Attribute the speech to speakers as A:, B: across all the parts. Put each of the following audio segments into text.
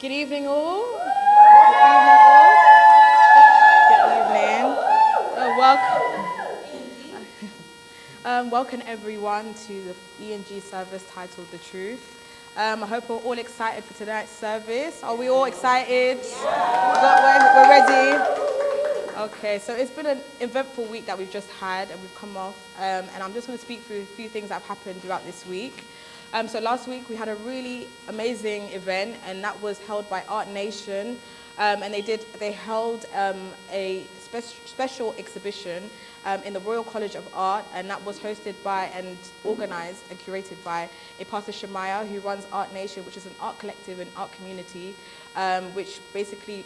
A: Good evening, all. Good evening, all. Good evening. Welcome everyone to the ENG service titled The Truth. I hope we're all excited for tonight's service. Are we all excited? We're ready. Okay, so it's been an eventful week that we've just had and we've come off. And I'm just going to speak through a few things that have happened throughout this week. So last week we had a really amazing event, and that was held by Art Nation. And they held a special exhibition in the Royal College of Art, and that was hosted by and organized and curated by a Pastor Shemaiah who runs Art Nation, which is an art collective and art community, which basically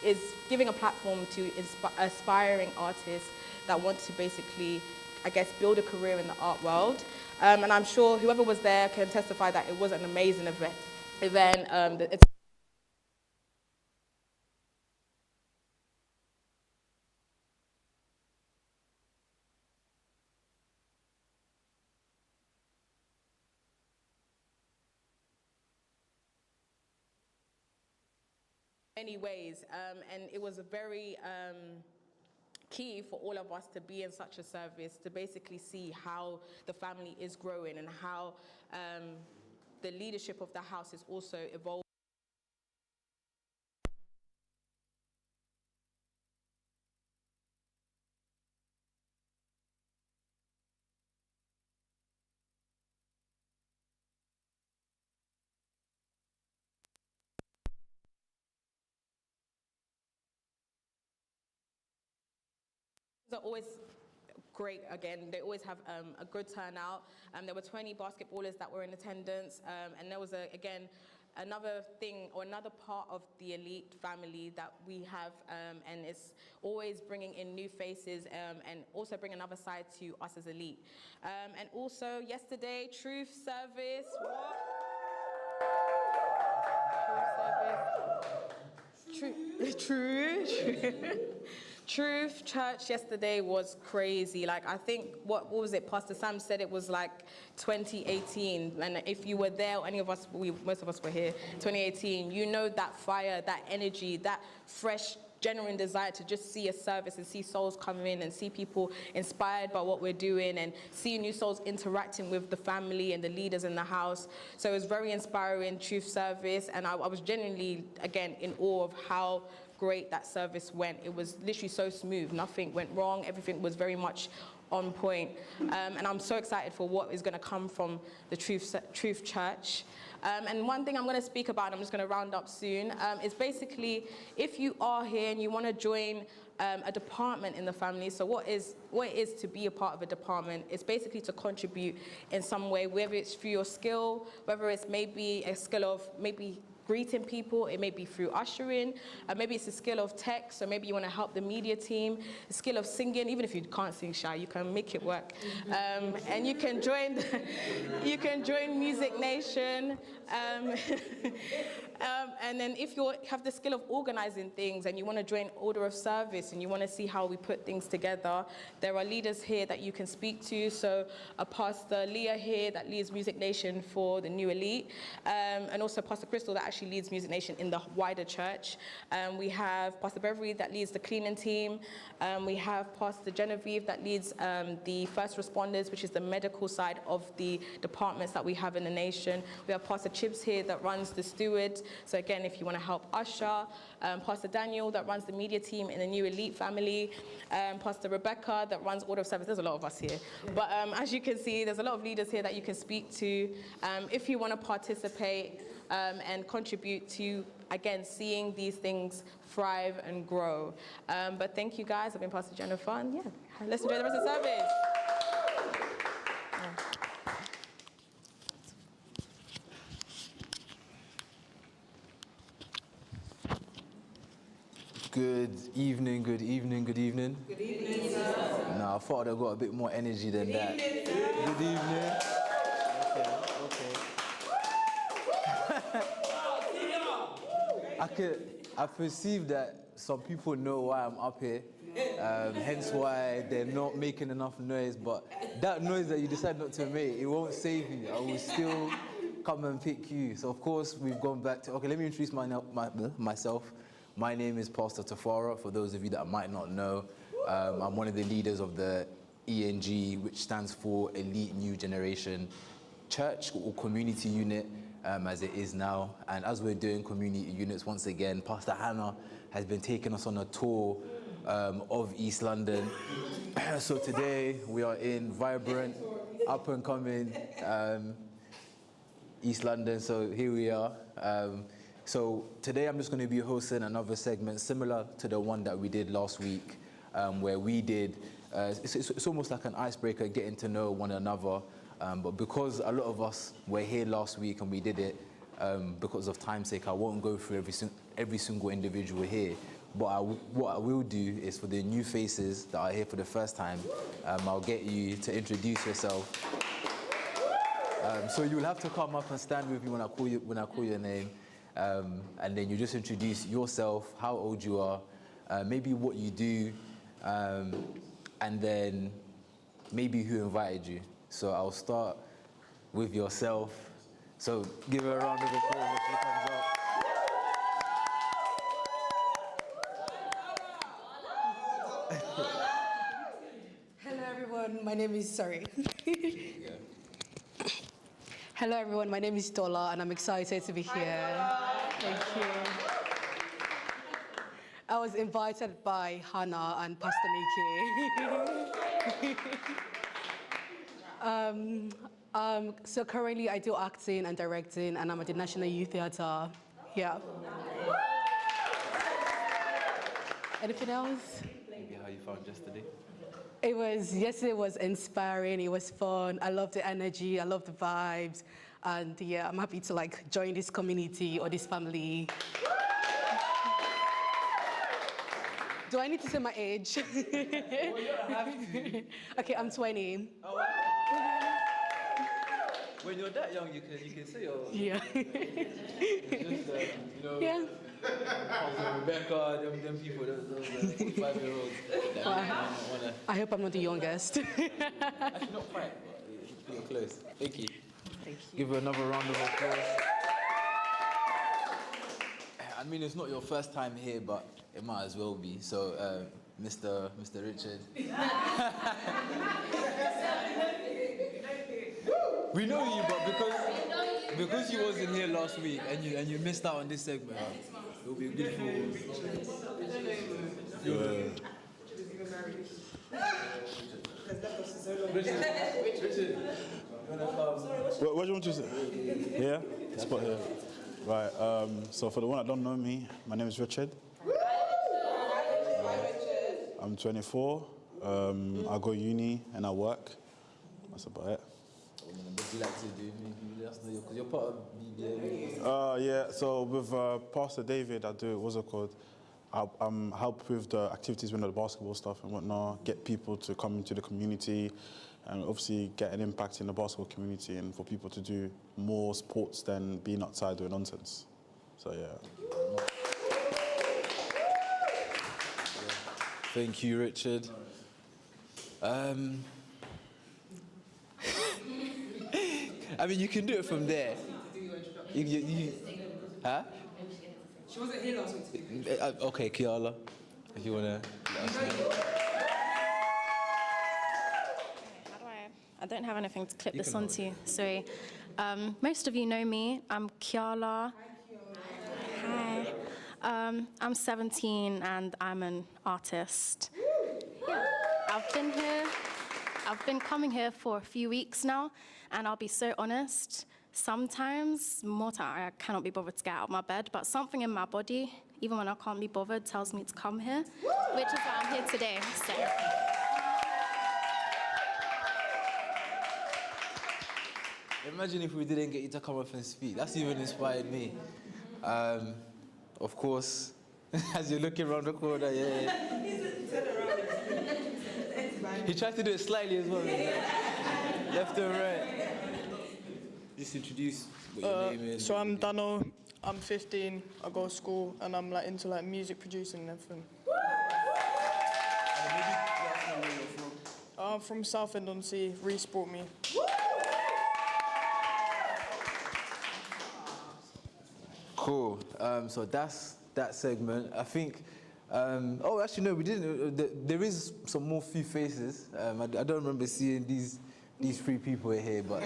A: is giving a platform to aspiring artists that want to basically, I guess, build a career in the art world. And I'm sure whoever was there can testify that it was an amazing event. It's many ways, and it was a very key for all of us to be in such a service, to basically see how the family is growing and how the leadership of the house is also evolving. Are always great again. They always have a good turnout. There were 20 basketballers that were in attendance, and there was another thing or another part of the elite family that we have, and it's always bringing in new faces and also bring another side to us as elite. And also yesterday, Truth Service. What? Truth Service. Truth Church yesterday was crazy. Like, I think, what was it? Pastor Sam said it was like 2018. And if you were there, or any of us, most of us were here, 2018, you know that fire, that energy, that fresh, genuine desire to just see a service and see souls come in and see people inspired by what we're doing and see new souls interacting with the family and the leaders in the house. So it was very inspiring, Truth Service. And I was genuinely, again, in awe of how great that service went. It was literally so smooth. Nothing went wrong. Everything was very much on point. And I'm so excited for what is going to come from the Truth Church. And one thing I'm going to speak about, I'm just going to round up soon, is basically if you are here and you want to join a department in the family. So what it is to be a part of a department is basically to contribute in some way, whether it's through your skill, whether it's maybe a skill of maybe greeting people, it may be through ushering, maybe it's a skill of tech, so maybe you want to help the media team, a skill of singing, even if you can't sing, Shy, you can make it work. And you can join Music Nation. And then if you have the skill of organizing things and you want to join Order of Service and you want to see how we put things together, there are leaders here that you can speak to. So a Pastor Leah here that leads Music Nation for the New Elite, and also Pastor Crystal that actually leads Music Nation in the wider church. We have Pastor Beverly that leads the cleaning team. We have Pastor Genevieve that leads the first responders, which is the medical side of the departments that we have in the nation. We have Pastor Chibs here that runs the steward. So again, if you want to help usher, Pastor Daniel that runs the media team in the New Elite family, Pastor Rebecca that runs Order of Service. There's a lot of us here. But as you can see, there's a lot of leaders here that you can speak to if you want to participate and contribute to, again, seeing these things thrive and grow. But thank you guys. I've been Pastor Jennifer, and yeah, let's enjoy the rest of the service. Yeah.
B: Good evening, good evening, good evening.
A: Good evening, sir.
B: No, I thought I got a bit more energy than that. Good evening. Okay. I perceive that some people know why I'm up here, hence why they're not making enough noise, but that noise that you decide not to make, it won't save you. I will still come and pick you. So of course we've gone back to, okay, let me introduce myself. My name is Pastor Tafara, for those of you that might not know. I'm one of the leaders of the ENG, which stands for Elite New Generation Church or Community Unit, as it is now. And as we're doing community units once again, Pastor Hannah has been taking us on a tour of East London. So today we are in vibrant, up and coming East London. So here we are. So today I'm just going to be hosting another segment similar to the one that we did last week, where we did, it's almost like an icebreaker, getting to know one another. But because a lot of us were here last week and we did it, because of time's sake, I won't go through every single individual here. But what I will do is, for the new faces that are here for the first time, I'll get you to introduce yourself. So you'll have to come up and stand with me when I call your name, and then you just introduce yourself, how old you are, maybe what you do, and then maybe who invited you. So I'll start with yourself. So give her a round of applause as she comes up.
C: Hello everyone, my name is, Hello everyone, my name is Dola and I'm excited to be here. Thank you. I was invited by Hannah and Pastor Nikki. So currently I do acting and directing and I'm at the National Youth Theatre. Yeah. Anything else?
B: Maybe how you found yesterday?
C: Yesterday was inspiring, it was fun, I love the energy, I love the vibes, and yeah, I'm happy to join this community or this family. Do I need to say my age?
B: Well, you don't have to.
C: Okay, I'm 20.
B: Oh, wow. When you're that young, you can say your...
C: Yeah.
B: It's just,
C: Yeah.
B: Rebecca, them people, those 45-year-olds.
C: I hope I'm not the youngest.
B: Actually, not quite, but you're close. Thank you.
C: Thank you.
B: Give her another round of applause. I mean, it's not your first time here, but it might as well be. So, Mr. Richard. We know you, but because you wasn't here last week and you missed out on this segment, it'll be good for you. Richard.
D: What do you want to say? Yeah? Spot here. Right, so for the one that don't know me, my name is Richard. I'm 24. I go uni and I work. That's about it.
B: What do you like to do? Maybe let us know, because you're part of BBA.
D: Yeah, so with Pastor David, I do, what's it called? I help with the activities with the basketball stuff and whatnot, get people to come into the community and obviously get an impact in the basketball community and for people to do more sports than being outside doing nonsense. So, yeah.
B: Thank you, Richard. I mean, you can do it from there. Huh?
C: She wasn't here last week.
B: Okay, Kiala, if you want to let us know.
E: I don't have anything to clip this onto, sorry. Most of you know me. I'm Kiala. Hi. I'm 17 and I'm an artist. Yeah. I've been coming here for a few weeks now, and I'll be so honest, sometimes, more time, I cannot be bothered to get out of my bed, but something in my body, even when I can't be bothered, tells me to come here, which is why I'm here today, so.
B: Imagine if we didn't get you to come up and speak. That's even inspired me. Of course, as you're looking around the corner, yeah. He tried to do it slightly as well. Left and right. Just introduce what your name is.
F: So I'm Dano, I'm 15, I go to school, and I'm into music producing and everything.
B: Maybe let us know where you're from.
F: I'm from Southend-on-Sea, Reece brought me.
B: Cool. So that's that segment. I think. Oh, actually, no, we didn't. There is some more few faces. I don't remember seeing these three people here, but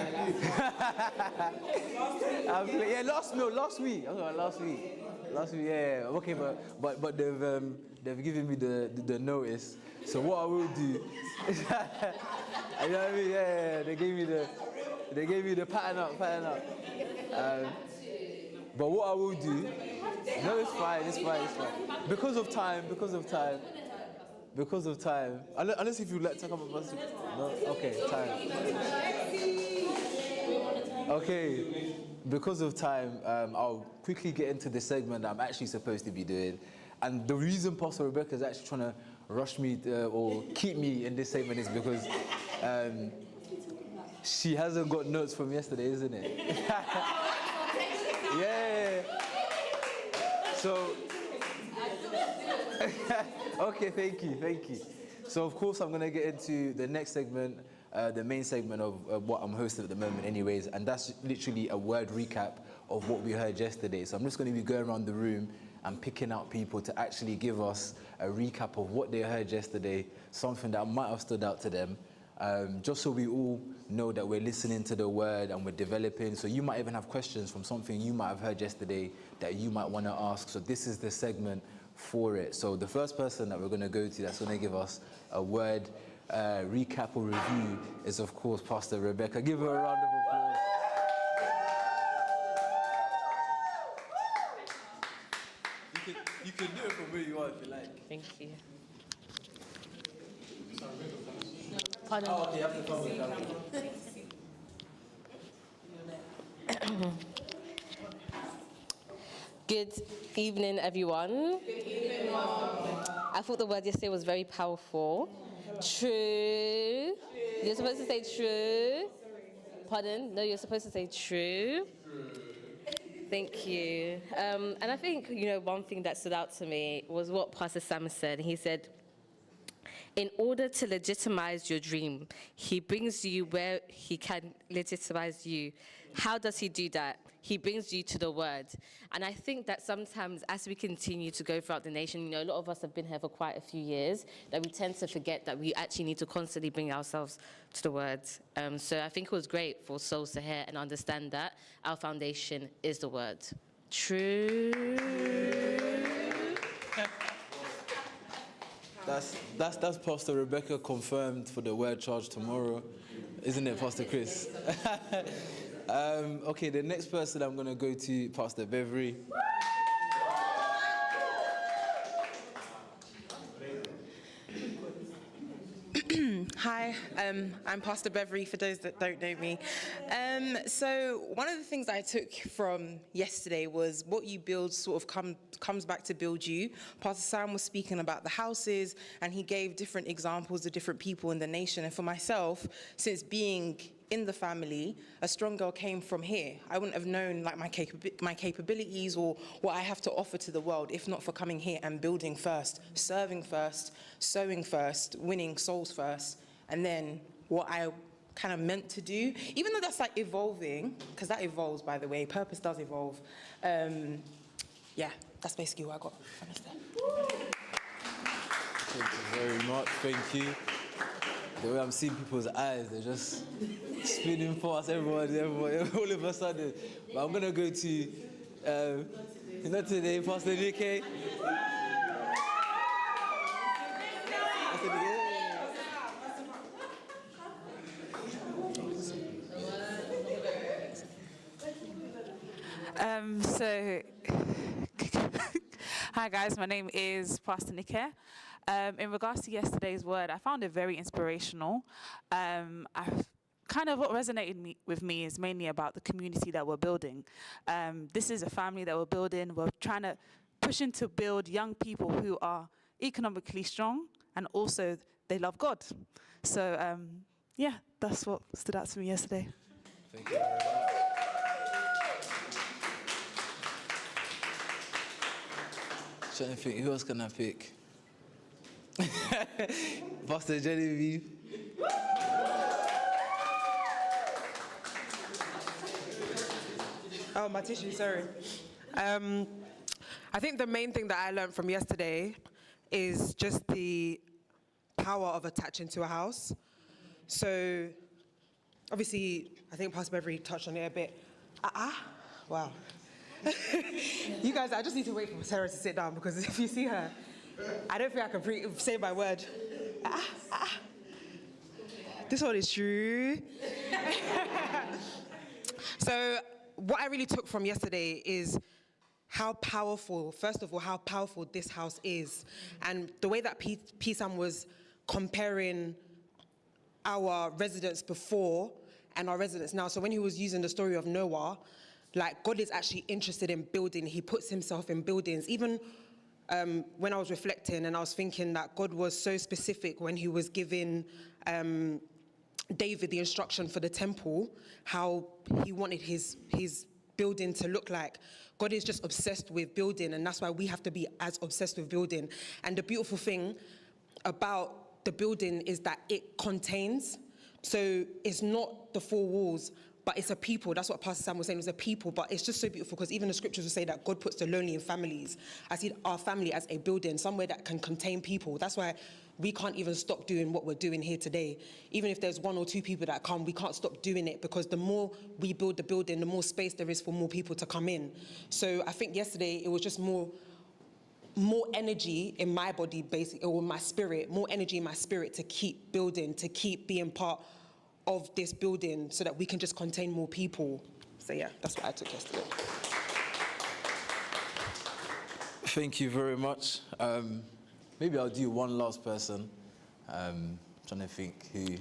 B: yeah, last week. Okay, last week. Yeah. Okay, but they've given me the notice. So what I will do, you know what I mean? Yeah. They gave me the pattern up. But what I will do, no, it's fine. Because of time. Unless if you'd like to come up with no, okay, time. Okay, because of time, I'll quickly get into the segment that I'm actually supposed to be doing. And the reason Pastor Rebecca is actually trying to rush me or keep me in this segment is because she hasn't got notes from yesterday, isn't it? Yeah. So, okay, thank you. So, of course, I'm going to get into the next segment, the main segment of what I'm hosting at the moment anyways, and that's literally a word recap of what we heard yesterday. So I'm just going to be going around the room and picking out people to actually give us a recap of what they heard yesterday, something that might have stood out to them, just so we all know that we're listening to the word and we're developing. So you might even have questions from something you might have heard yesterday that you might want to ask. So this is the segment for it. So the first person that we're going to go to that's going to give us a word recap or review is, of course, Pastor Rebecca. Give her a round of applause. You can do it from where you are if you like.
G: Thank you.
C: Pardon?
B: Oh, okay, you have to come with that.
G: Good evening, everyone. Good evening, Mom. I thought the word yesterday was very powerful. True. You're supposed to say true. Pardon? No, you're supposed to say true. Thank you. And I think, one thing that stood out to me was what Pastor Sam said. He said, in order to legitimize your dream, he brings you where he can legitimize you. How does he do that? He brings you to the word. And I think that sometimes as we continue to go throughout the nation, a lot of us have been here for quite a few years, that we tend to forget that we actually need to constantly bring ourselves to the word. So I think it was great for souls to hear and understand that our foundation is the word. True.
B: That's Pastor Rebecca confirmed for the word charge tomorrow, isn't it, Pastor Chris? Okay, the next person I'm going to go to, Pastor Beverly.
H: Hi, I'm Pastor Beverly, for those that don't know me. So one of the things I took from yesterday was what you build sort of comes back to build you. Pastor Sam was speaking about the houses, and he gave different examples of different people in the nation. And for myself, since being in the family, a strong girl came from here. I wouldn't have known like my capabilities or what I have to offer to the world if not for coming here and building first, serving first, sowing first, winning souls first, and then what I kind of meant to do, even though that's like evolving, because that evolves, by the way, purpose does evolve. Yeah, that's basically what I got from yesterday.
B: Thank you very much, thank you. The way I'm seeing people's eyes, they're just spinning past everybody, all of a sudden. But I'm going to go to, not today, Pastor Nick.
I: Hi guys, my name is Pastor Nike. In regards to yesterday's word, I found it very inspirational. What resonated with me is mainly about the community that we're building. This is a family that we're building. We're trying to push to build young people who are economically strong and also they love God. So yeah, that's what stood out to me yesterday.
B: Thank you very much. Trying to think, who else can I pick? Pastor Genevieve.
H: Oh, my tissue, sorry. I think the main thing that I learned from yesterday is just the power of attaching to a house. So, obviously, I think Pastor Beverly touched on it a bit. Wow. You guys, I just need to wait for Sarah to sit down because if you see her, I don't think I can say my word. This one is true. So what I really took from yesterday is how powerful, first of all, how powerful this house is. And the way that P-Sam was comparing our residents before and our residents now. So when he was using the story of Noah, like God is actually interested in building. He puts himself in buildings. Even when I was reflecting and I was thinking that God was so specific when he was giving David the instruction for the temple, how he wanted his building to look like. God is just obsessed with building, and that's why we have to be as obsessed with building. And the beautiful thing about the building is that it contains. So it's not the four walls, but it's a people. That's what Pastor Sam was saying, it was a people. But it's just so beautiful because even the scriptures will say that God puts the lonely in families. I see our family as a building, somewhere that can contain people. That's why we can't even stop doing what we're doing here today. Even if there's one or two people that come, we can't stop doing it because the more we build the building, the more space there is for more people to come in. So I think yesterday it was just more energy in my body, basically, or my spirit, more energy in my spirit to keep building, to keep being part of this building so that we can just contain more people. So yeah, that's what I took yesterday.
B: Thank you very much. Maybe I'll do one last person. Trying to think who.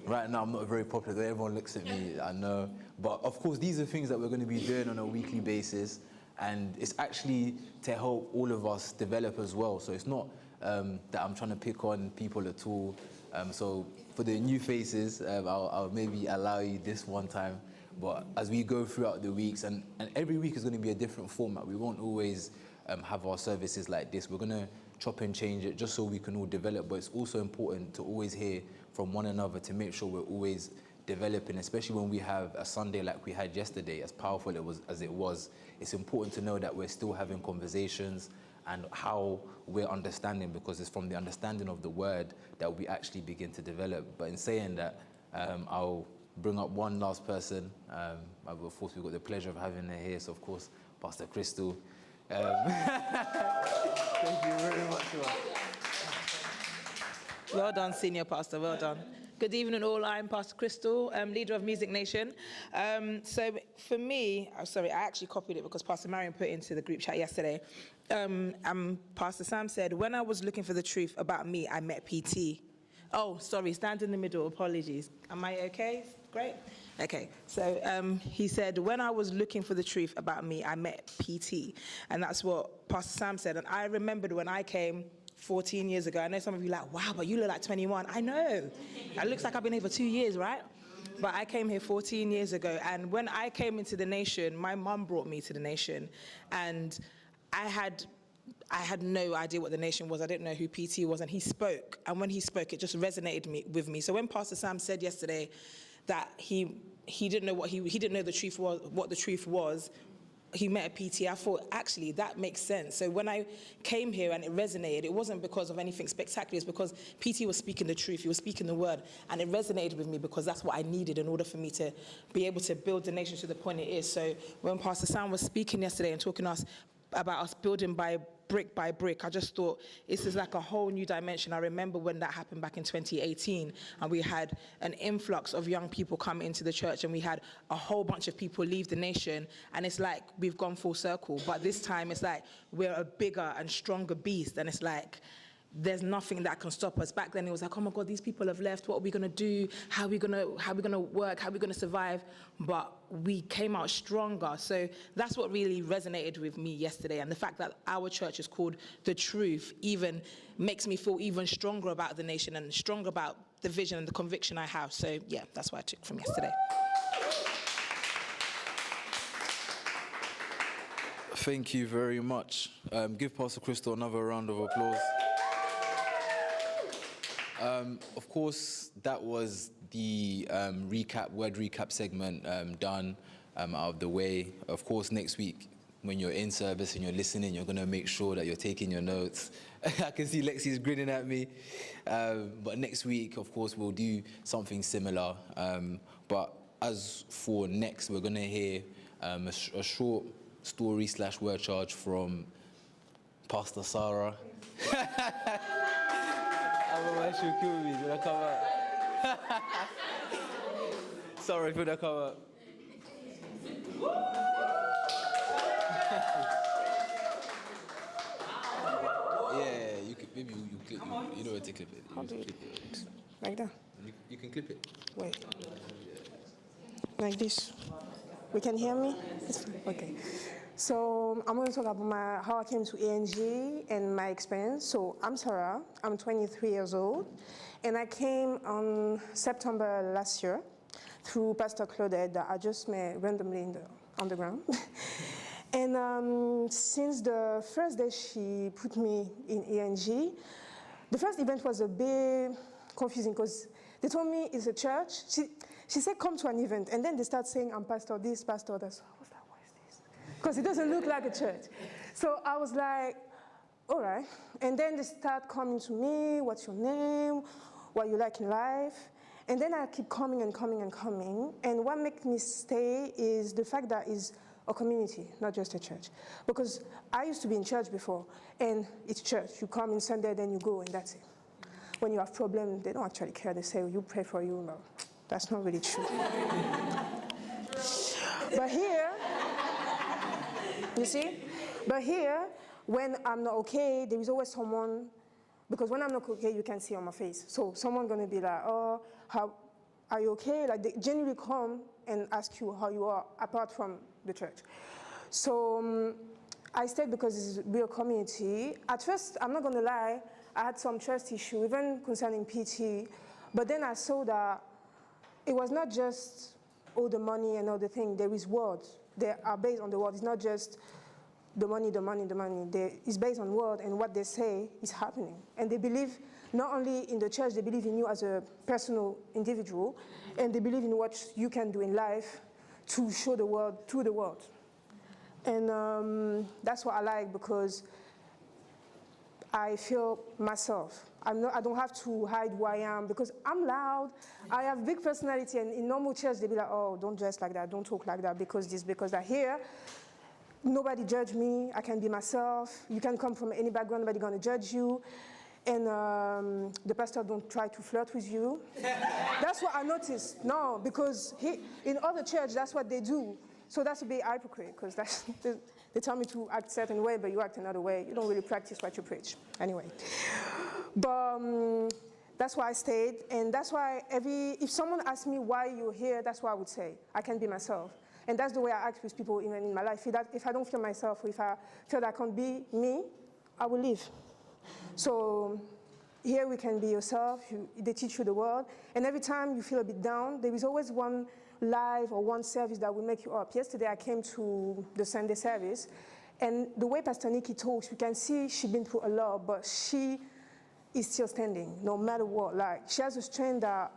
B: Right now, I'm not very popular. Everyone looks at me, I know. But of course, these are things that we're going to be doing on a weekly basis. And it's actually to help all of us develop as well. So it's not that I'm trying to pick on people at all. So for the new faces, I'll maybe allow you this one time. But as we go throughout the weeks, and every week is going to be a different format. We won't always have our services like this. We're going to chop and change it just so we can all develop. But it's also important to always hear from one another to make sure we're always developing, especially when we have a Sunday like we had yesterday, as powerful as it was. It's important to know that we're still having conversations and how we're understanding, because it's from the understanding of the word that we actually begin to develop. But in saying that, I'll bring up one last person. Of course, we've got the pleasure of having her here, so of course, Pastor Crystal. Thank you very much.
J: Well done, Senior Pastor, well done. Good evening all, I'm Pastor Crystal, leader of Music Nation. So for me, I actually copied it because Pastor Marion put it into the group chat yesterday. Pastor Sam said, when I was looking for the truth about me, I met PT. Oh, sorry, stand in the middle, apologies. Am I okay? Great. Okay, so he said, when I was looking for the truth about me, I met PT. And that's what Pastor Sam said. And I remembered when I came 14 years ago. I know some of you are like, wow, but you look like 21. I know. It looks like I've been here for 2 years, right? But I came here 14 years ago. And when I came into the nation, my mum brought me to the nation. And I had no idea what the nation was. I didn't know who PT was. And he spoke. And when he spoke, it just resonated with me. So when Pastor Sam said yesterday that he didn't know what he didn't know the truth was, what the truth was, he met a PT, I thought, actually, that makes sense. So when I came here and it resonated, it wasn't because of anything spectacular, it's because PT was speaking the truth, he was speaking the word, and it resonated with me because that's what I needed in order for me to be able to build the nation to the point it is. So when Pastor Sam was speaking yesterday and talking to us about us building by brick, I just thought this is like a whole new dimension. I remember when that happened back in 2018, and we had an influx of young people come into the church, and we had a whole bunch of people leave the nation, and it's like we've gone full circle. But this time it's like we're a bigger and stronger beast, and it's like there's nothing that can stop us. Back then it was like, oh my God, these people have left. What are we gonna do? How are we gonna work? How are we gonna survive? But we came out stronger. So that's what really resonated with me yesterday. And the fact that our church is called The Truth even makes me feel even stronger about the nation and stronger about the vision and the conviction I have. So yeah, that's what I took from yesterday.
B: Thank you very much. Give Pastor Crystal another round of applause. Of course, that was the word recap segment done out of the way. Of course, next week, when you're in service and you're listening, you're going to make sure that you're taking your notes. I can see Lexi's grinning at me. But next week, of course, we'll do something similar. But as for next, we're going to hear a short story / word charge from Pastor Sarah. Otherwise she'll kill me. Did I come up? Sorry, did I come up? Yeah, you can, maybe you clip. You know where to clip it.
K: How do you clip it? Like that?
B: You can clip it.
K: Wait. Like this. We can hear me? It's fine. Okay. So I'm going to talk about how I came to ENG and my experience. So I'm Sarah. I'm 23 years old. And I came on September last year through Pastor Claudette that I just met randomly on the ground. And since the first day she put me in ENG, the first event was a bit confusing because they told me it's a church. She said, come to an event. And then they start saying, I'm pastor this, pastor that. So I was like, what is this? Because it doesn't look like a church. So I was like, all right. And then they start coming to me, what's your name? What you like in life? And then I keep coming and coming and coming. And what makes me stay is the fact that it's a community, not just a church. Because I used to be in church before, and it's church. You come in Sunday, then you go, and that's it. When you have problems, they don't actually care. They say, you pray for you. No, that's not really true. But here, you see? But here, when I'm not okay, there is always someone, because when I'm not okay, you can see on my face. So someone's gonna be like, oh, how are you okay? Like they genuinely come and ask you how you are, apart from the church. So I stayed because it's a real community. At first, I'm not gonna lie, I had some trust issue, even concerning PT, but then I saw that it was not just all the money and all the things, there is words. They are based on the word. It's not just the money, the money, the money. It's based on word, and what they say is happening. And they believe not only in the church, they believe in you as a personal individual, and they believe in what you can do in life to show the world to the world. And that's what I like, because I feel myself. I don't have to hide who I am, because I'm loud. I have big personality, and in normal church, they be like, oh, don't dress like that, don't talk like that, because this, because that. Here, nobody judge me. I can be myself. You can come from any background, nobody gonna judge you. And the pastor don't try to flirt with you. That's what I noticed. No, because in other church, that's what they do. So that's a bit hypocrite, because they tell me to act a certain way, but you act another way. You don't really practice what you preach. Anyway. But that's why I stayed, and that's why if someone asks me why you're here, that's what I would say. I can be myself. And that's the way I act with people even in my life. If I don't feel myself, or if I feel that I can't be me, I will leave. So here we can be yourself. They teach you the word. And every time you feel a bit down, there is always one live or one service that will make you up. Yesterday I came to the Sunday service, and the way Pastor Nikki talks, you can see she's been through a lot, but she is still standing, no matter what. Like, she has a strength that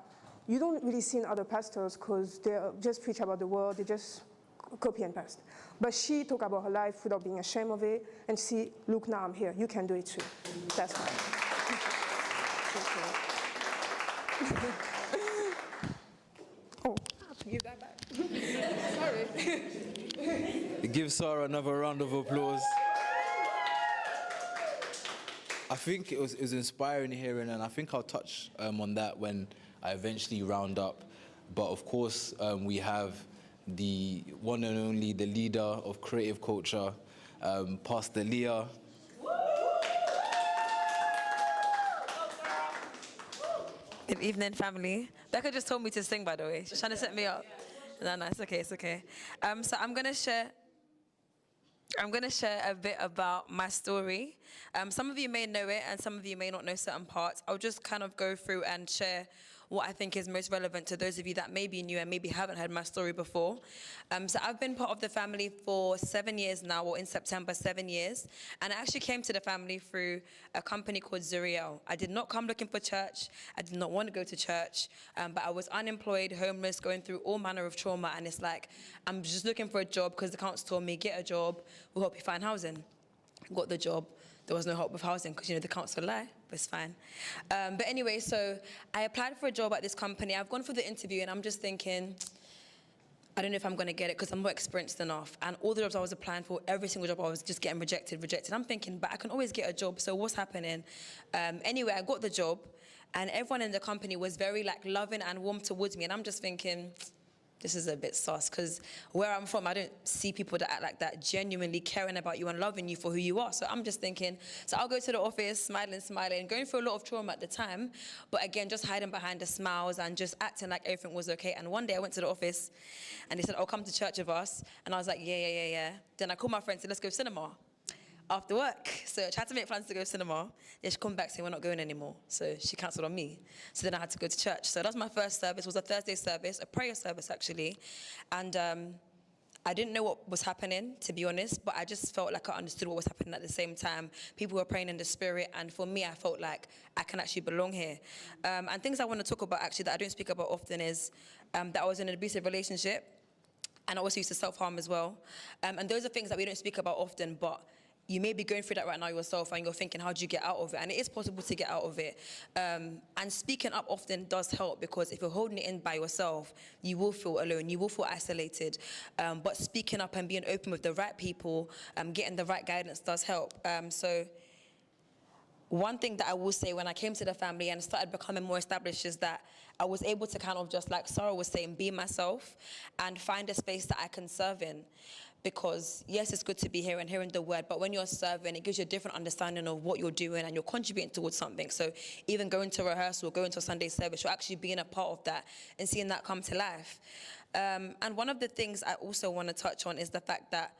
K: you don't really see in other pastors, because they just preach about the word, they just copy and paste. But she talked about her life without being ashamed of it, and see, look, now I'm here. You can do it too. That's why. Oh, I have to give that back. Sorry.
B: Give Sarah another round of applause. I think it was inspiring hearing, and I think I'll touch on that when I eventually round up. But of course, we have the one and only, the leader of creative culture, Pastor Leah.
L: Good evening, family. Becca just told me to sing, by the way. She's trying to set me up. No, it's okay, it's okay. So I'm gonna share a bit about my story. Some of you may know it, and some of you may not know certain parts. I'll just kind of go through and share what I think is most relevant to those of you that may be new and maybe haven't heard my story before. So I've been part of the family for 7 years now, or in September, 7 years. And I actually came to the family through a company called Zuriel. I did not come looking for church. I did not want to go to church, but I was unemployed, homeless, going through all manner of trauma. And it's like, I'm just looking for a job because the council told me, get a job, we'll help you find housing. Got the job. There was no help with housing because, the council lie, but it's fine. But anyway, so I applied for a job at this company. I've gone for the interview and I'm just thinking, I don't know if I'm going to get it because I'm not experienced enough. And all the jobs I was applying for, every single job I was just getting rejected. I'm thinking, but I can always get a job, so what's happening? Anyway, I got the job and everyone in the company was very loving and warm towards me. And I'm just thinking, this is a bit sus, because where I'm from, I don't see people that act like that, genuinely caring about you and loving you for who you are. So I'm just thinking, so I'll go to the office, smiling, going through a lot of trauma at the time, but again, just hiding behind the smiles and just acting like everything was okay. And one day I went to the office and they said, oh, come to church with us. And I was like, yeah. Then I called my friend and said, let's go cinema after work. So I tried to make plans to go cinema. Then she come back saying we're not going anymore. So she cancelled on me. So then I had to go to church. So that was my first service. It was a Thursday service, a prayer service actually. And I didn't know what was happening, to be honest, but I just felt like I understood what was happening at the same time. People were praying in the spirit, and for me, I felt like I can actually belong here. And things I want to talk about actually that I don't speak about often is that I was in an abusive relationship, and I also used to self-harm as well. And those are things that we don't speak about often, but you may be going through that right now yourself and you're thinking, how do you get out of it? And it is possible to get out of it. And speaking up often does help, because if you're holding it in by yourself, you will feel alone, you will feel isolated. But speaking up and being open with the right people, getting the right guidance does help. So one thing that I will say when I came to the family and started becoming more established is that I was able to kind of just, like Sarah was saying, be myself and find a space that I can serve in. Because yes, it's good to be here and hearing the word, but when you're serving, it gives you a different understanding of what you're doing and you're contributing towards something. So even going to rehearsal, going to a Sunday service, you're actually being a part of that and seeing that come to life. And one of the things I also want to touch on is the fact that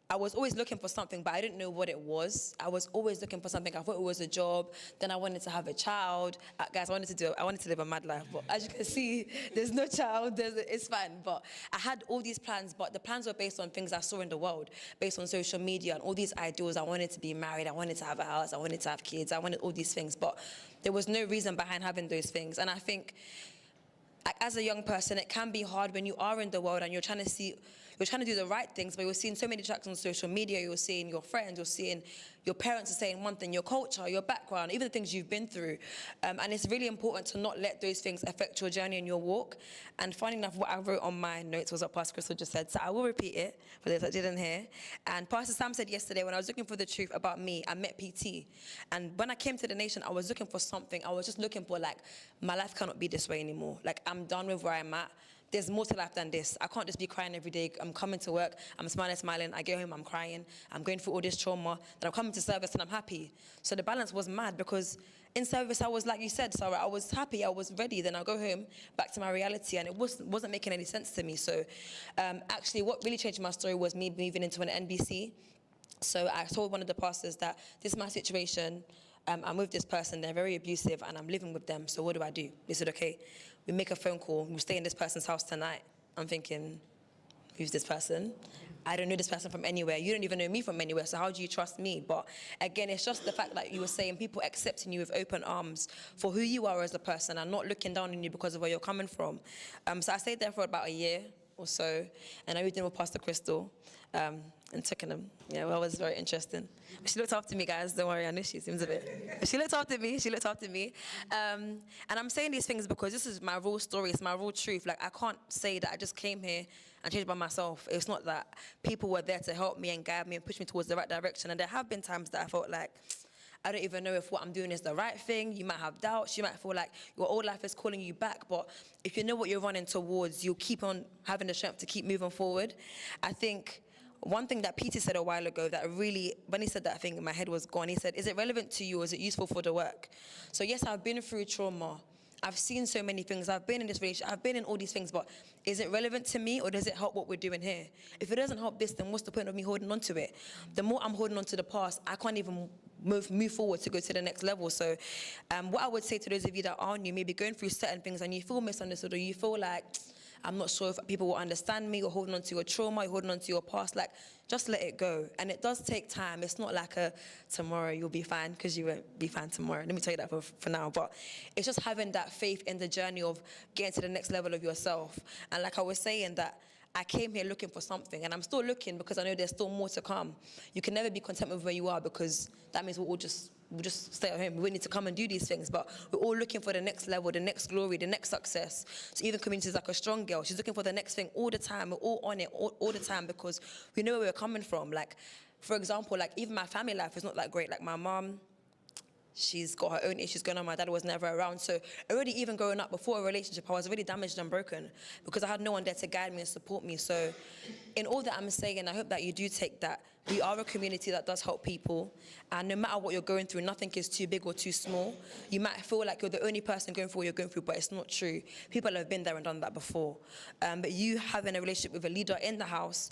L: I was always looking for something, but I didn't know what it was. I was always looking for something. I thought it was a job. Then I wanted to have a child. Guys, I wanted to live a mad life. But as you can see, there's no child. It's fine. But I had all these plans, but the plans were based on things I saw in the world, based on social media and all these ideals. I wanted to be married. I wanted to have a house. I wanted to have kids. I wanted all these things. But there was no reason behind having those things. And I think as a young person, it can be hard when you are in the world and you're trying to do the right things, but you're seeing so many distractions on social media, you're seeing your friends, you're seeing your parents are saying one thing, your culture, your background, even the things you've been through. And it's really important to not let those things affect your journey and your walk. And funny enough, what I wrote on my notes was what Pastor Crystal just said, so I will repeat it for those that didn't hear. And Pastor Sam said yesterday, when I was looking for the truth about me, I met PT. And when I came to the nation, I was looking for something. I was just looking for, my life cannot be this way anymore. I'm done with where I'm at. There's more to life than this. I can't just be crying every day. I'm coming to work, I'm smiling. I get home, I'm crying. I'm going through all this trauma. Then I'm coming to service and I'm happy. So the balance was mad, because in service I was, like you said, Sarah, I was happy, I was ready. Then I'll go home, back to my reality, and it wasn't making any sense to me. So actually what really changed my story was me moving into an NBC. So I told one of the pastors that this is my situation. I'm with this person, they're very abusive, and I'm living with them, so what do? They said, okay, we make a phone call, we stay in this person's house tonight. I'm thinking, who's this person? I don't know this person from anywhere. You don't even know me from anywhere, so how do you trust me? But again, it's just the fact that you were saying people accepting you with open arms for who you are as a person and not looking down on you because of where you're coming from. So I stayed there for about a year or so, and I moved in with Pastor Crystal in Twickenham. Yeah, well, it was very interesting. She looked after me, guys. Don't worry, I know she seems a bit. She looked after me. And I'm saying these things because this is my real story. It's my real truth. I can't say that I just came here and changed by myself. It's not that. People were there to help me and guide me and push me towards the right direction. And there have been times that I felt like, I don't even know if what I'm doing is the right thing. You might have doubts. You might feel like your old life is calling you back. But if you know what you're running towards, you'll keep on having the strength to keep moving forward. I think one thing that Peter said a while ago that really, when he said that, I think my head was gone. He said, is it relevant to you or is it useful for the work? So yes, I've been through trauma. I've seen so many things. I've been in this relationship. I've been in all these things, but is it relevant to me or does it help what we're doing here? If it doesn't help this, then what's the point of me holding on to it? The more I'm holding on to the past, I can't even move forward to go to the next level. So what I would say to those of you that are new, maybe going through certain things and you feel misunderstood or you feel like, I'm not sure if people will understand me, or holding on to your trauma, you're holding on to your past, like, just let it go. And it does take time. It's not like a tomorrow you'll be fine, because you won't be fine tomorrow. Let me tell you that for now. But it's just having that faith in the journey of getting to the next level of yourself. And like I was saying, that I came here looking for something, and I'm still looking because I know there's still more to come. You can never be content with where you are, because that means we'll just stay at home. We need to come and do these things, but we're all looking for the next level, the next glory, the next success. So even communities like a strong girl, she's looking for the next thing all the time. We're all on it all the time, because we know where we're coming from. Like, for example, like even my family life is not that great. Like my mom, she's got her own issues going on. My dad was never around. So already even growing up before a relationship, I was really damaged and broken because I had no one there to guide me and support me. So in all that I'm saying, I hope that you do take that. We are a community that does help people. And no matter what you're going through, nothing is too big or too small. You might feel like you're the only person going through what you're going through, but it's not true. People have been there and done that before. But you having a relationship with a leader in the house,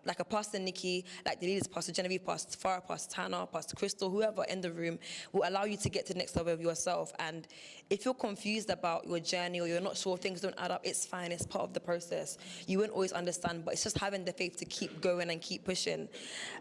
L: like a Pastor Nikki, like the leaders, Pastor Genevieve, Pastor Farah, Pastor Tana, Pastor Crystal, whoever in the room, will allow you to get to the next level of yourself. And if you're confused about your journey or you're not sure, things don't add up, it's fine. It's part of the process. You won't always understand, but it's just having the faith to keep going and keep pushing.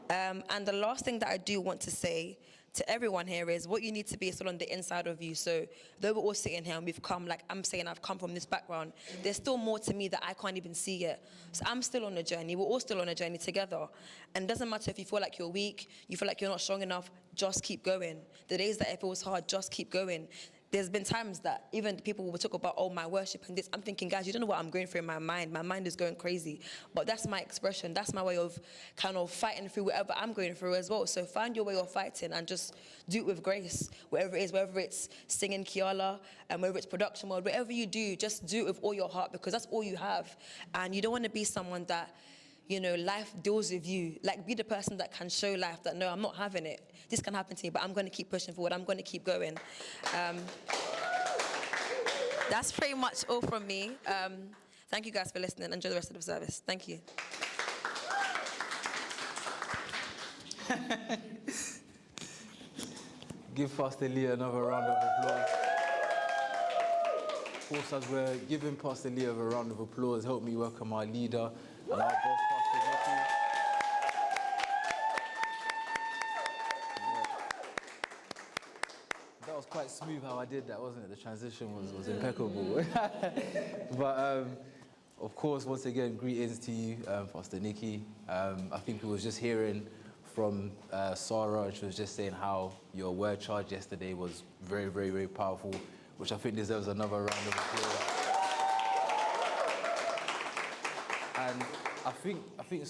L: And the last thing that I do want to say to everyone here is what you need to be is still on the inside of you. So though we're all sitting here and we've come, like I'm saying, I've come from this background, there's still more to me that I can't even see yet. So I'm still on a journey. We're all still on a journey together. And it doesn't matter if you feel like you're weak, you feel like you're not strong enough, just keep going. The days that it feels hard, just keep going. There's been times that even people will talk about, oh, my worship and this. I'm thinking, guys, you don't know what I'm going through in my mind. My mind is going crazy. But that's my expression. That's my way of kind of fighting through whatever I'm going through as well. So find your way of fighting and just do it with grace. Whatever it is, whether it's singing Kiala, and whether it's production mode, whatever you do, just do it with all your heart, because that's all you have. And you don't want to be someone that, you know, life deals with you. Like, be the person that can show life that, no, I'm not having it. This can happen to me, but I'm going to keep pushing forward. I'm going to keep going. That's pretty much all from me. Thank you guys for listening. Enjoy the rest of the service. Thank you.
B: Give Pastor Lee another round of applause. Of course, as we're giving Pastor Lee a round of applause, help me welcome our leader and our boss, Pastor Nikki. That was quite smooth how I did that, wasn't it? The transition was impeccable. But of course, once again, greetings to you, Pastor Nikki. I think we was just hearing from Sarah, and she was just saying how your word charge yesterday was very, very, very powerful, which I think deserves another round of applause. And I think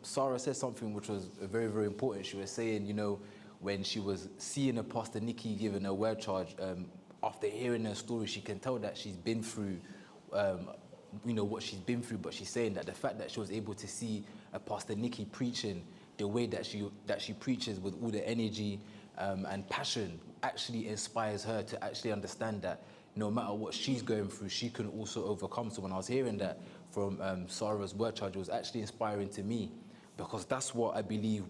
B: Sarah said something which was very, very important. She was saying, you know, when she was seeing a Pastor Nikki giving a word charge, after hearing her story, she can tell that she's been through, you know, what she's been through. But she's saying that the fact that she was able to see a Pastor Nikki preaching the way that she preaches with all the energy and passion actually inspires her to actually understand that no matter what she's going through, she can also overcome. So when I was hearing that from Sarah's word charge, it was actually inspiring to me, because that's what I believe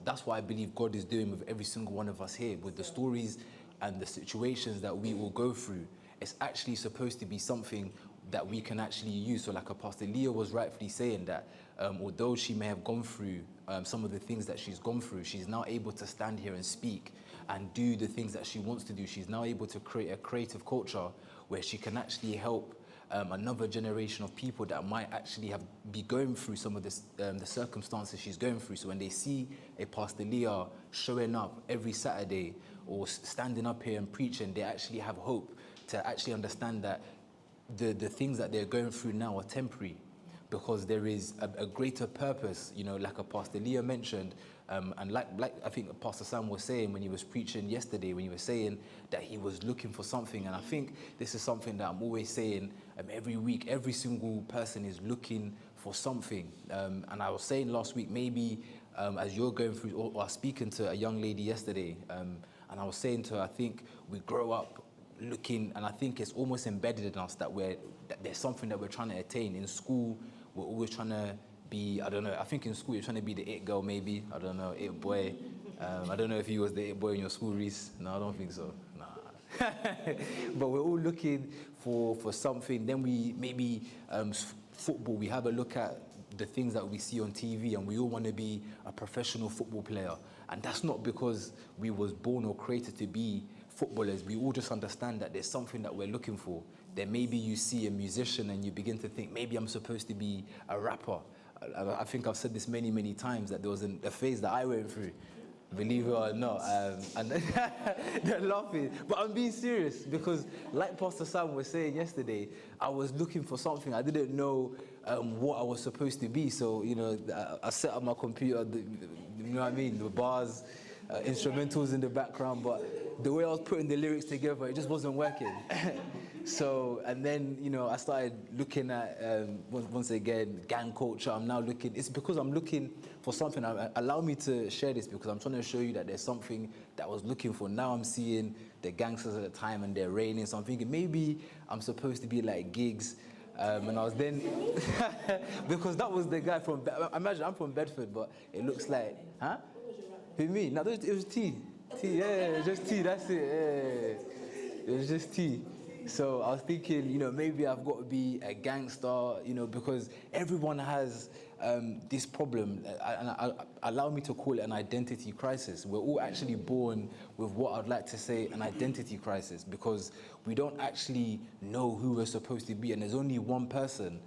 B: that's what I believe God is doing with every single one of us here, with the stories and the situations that we will go through. It's actually supposed to be something that we can actually use. So like Pastor Leah was rightfully saying that although she may have gone through some of the things that she's gone through, she's now able to stand here and speak and do the things that she wants to do. She's now able to create a creative culture where she can actually help another generation of people that might actually be going through some of this, the circumstances she's going through. So when they see a Pastor Leah showing up every Saturday or standing up here and preaching, they actually have hope to actually understand that the things that they're going through now are temporary, because there is a greater purpose, you know, like a Pastor Leah mentioned, and like I think Pastor Sam was saying when he was preaching yesterday, when he was saying that he was looking for something. And I think this is something that I'm always saying every week. Every single person is looking for something. And I was saying last week, maybe as you're going through, or I was speaking to a young lady yesterday, and I was saying to her, I think we grow up looking, and I think it's almost embedded in us that there's something that we're trying to attain. In school, we're always trying to be, I don't know, I think in school you're trying to be the it girl maybe, I don't know, it boy, I don't know if he was the boy in your school, Reese. No, I don't think so. Nah. But we're all looking for something. Then we maybe football. We have a look at the things that we see on TV, and we all want to be a professional football player. And that's not because we was born or created to be footballers. We all just understand that there's something that we're looking for. Then maybe you see a musician and you begin to think, maybe I'm supposed to be a rapper. I think I've said this many, many times, that there was a phase that I went through, believe it or not, and they're laughing. But I'm being serious, because like Pastor Sam was saying yesterday, I was looking for something. I didn't know what I was supposed to be. So, you know, I set up my computer, you know what I mean, the bars, instrumentals in the background, but the way I was putting the lyrics together, it just wasn't working. So, and then, you know, I started looking at, once again, gang culture. I'm now looking, it's because I'm looking for something. Allow me to share this, because I'm trying to show you that there's something that I was looking for. Now I'm seeing the gangsters at the time, and they're reigning. So I'm thinking maybe I'm supposed to be like Gigs. And I was then, because that was the guy from, imagine I'm from Bedford, but it looks like, huh? Who, me? No, it was T. Yeah, just T, that's it, yeah. It was just T. So I was thinking, you know, maybe I've got to be a gangster, you know, because everyone has this problem, and allow me to call it an identity crisis. We're all actually born with what I'd like to say an identity crisis, because we don't actually know who we're supposed to be, and there's only one person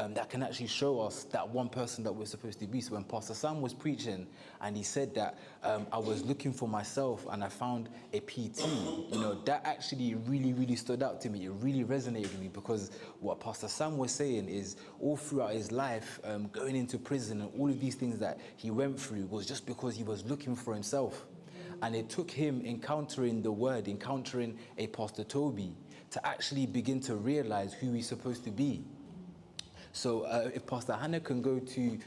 B: that can actually show us that one person that we're supposed to be. So when Pastor Sam was preaching and he said that I was looking for myself and I found a PT, you know, that actually really, really stood out to me. It really resonated with me, because what Pastor Sam was saying is all throughout his life, going into prison and all of these things that he went through was just because he was looking for himself. And it took him encountering the word, encountering a Pastor Toby, to actually begin to realize who he's supposed to be. So if Pastor Hannah can go to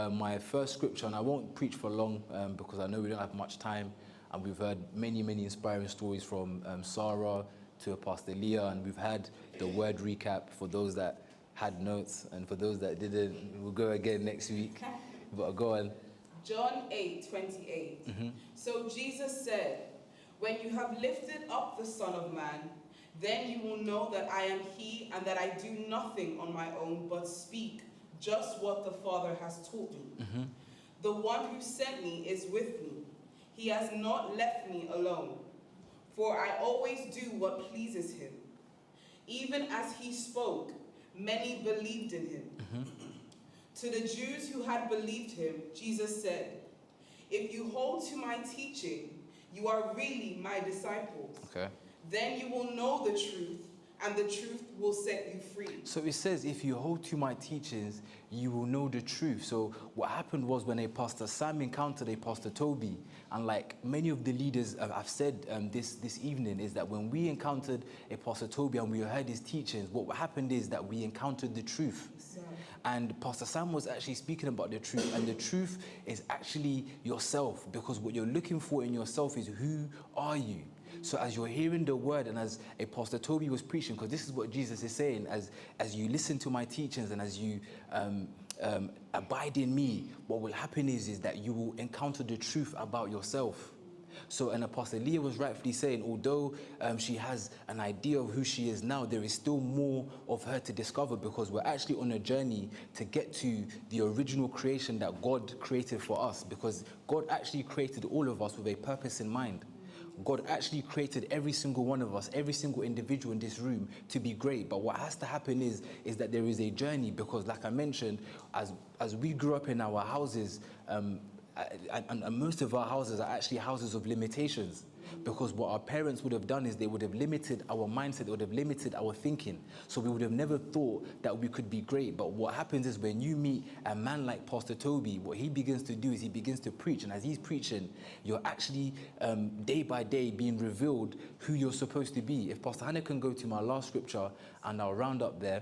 B: my first scripture, and I won't preach for long because I know we don't have much time, and we've heard many, many inspiring stories from Sarah to Pastor Leah, and we've had the word recap for those that had notes, and for those that didn't, we'll go again next week. But go on.
M: John 8:28. So Jesus said, "When you have lifted up the Son of Man, then you will know that I am he, and that I do nothing on my own, but speak just what the Father has taught me. The one who sent me is with me. He has not left me alone, for I always do what pleases him." Even as he spoke, many believed in him. To the Jews who had believed him, Jesus said, "If you hold to my teaching, you are really my disciples.
B: Okay.
M: Then you will know the truth, and the truth will set you free."
B: So it says, if you hold to my teachings, you will know the truth. So what happened was, when a Pastor Sam encountered a Pastor Toby, and like many of the leaders I've said this evening, is that when we encountered a Pastor Toby and we heard his teachings, what happened is that we encountered the truth. And Pastor Sam was actually speaking about the truth, and the truth is actually yourself, because what you're looking for in yourself is, who are you? So as you're hearing the word, and as a Pastor Toby was preaching, because this is what Jesus is saying, as you listen to my teachings and as you abide in me, what will happen is that you will encounter the truth about yourself. So, and Apostle Leah was rightfully saying, although she has an idea of who she is now, there is still more of her to discover, because we're actually on a journey to get to the original creation that God created for us, because God actually created all of us with a purpose in mind. God actually created every single one of us, every single individual in this room, to be great. But what has to happen is that there is a journey, because like I mentioned, as we grew up in our houses, and most of our houses are actually houses of limitations, because what our parents would have done is they would have limited our mindset, they would have limited our thinking. So we would have never thought that we could be great. But what happens is, when you meet a man like Pastor Toby, what he begins to do is he begins to preach. And as he's preaching, you're actually day by day being revealed who you're supposed to be. If Pastor Hannah can go to my last scripture, and I'll round up there,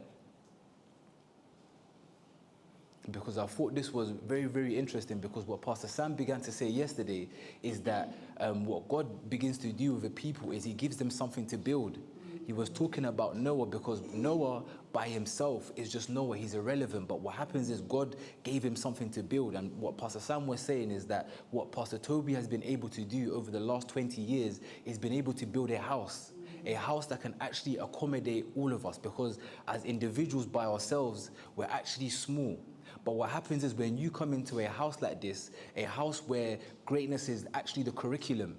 B: because I thought this was very, very interesting, because what Pastor Sam began to say yesterday is that what God begins to do with the people is he gives them something to build. he was talking about Noah, because Noah by himself is just Noah. He's irrelevant. But what happens is God gave him something to build. And what Pastor Sam was saying is that what Pastor Toby has been able to do over the last 20 years is been able to build a house that can actually accommodate all of us, because as individuals by ourselves, we're actually small. But what happens is when you come into a house like this, a house where greatness is actually the curriculum.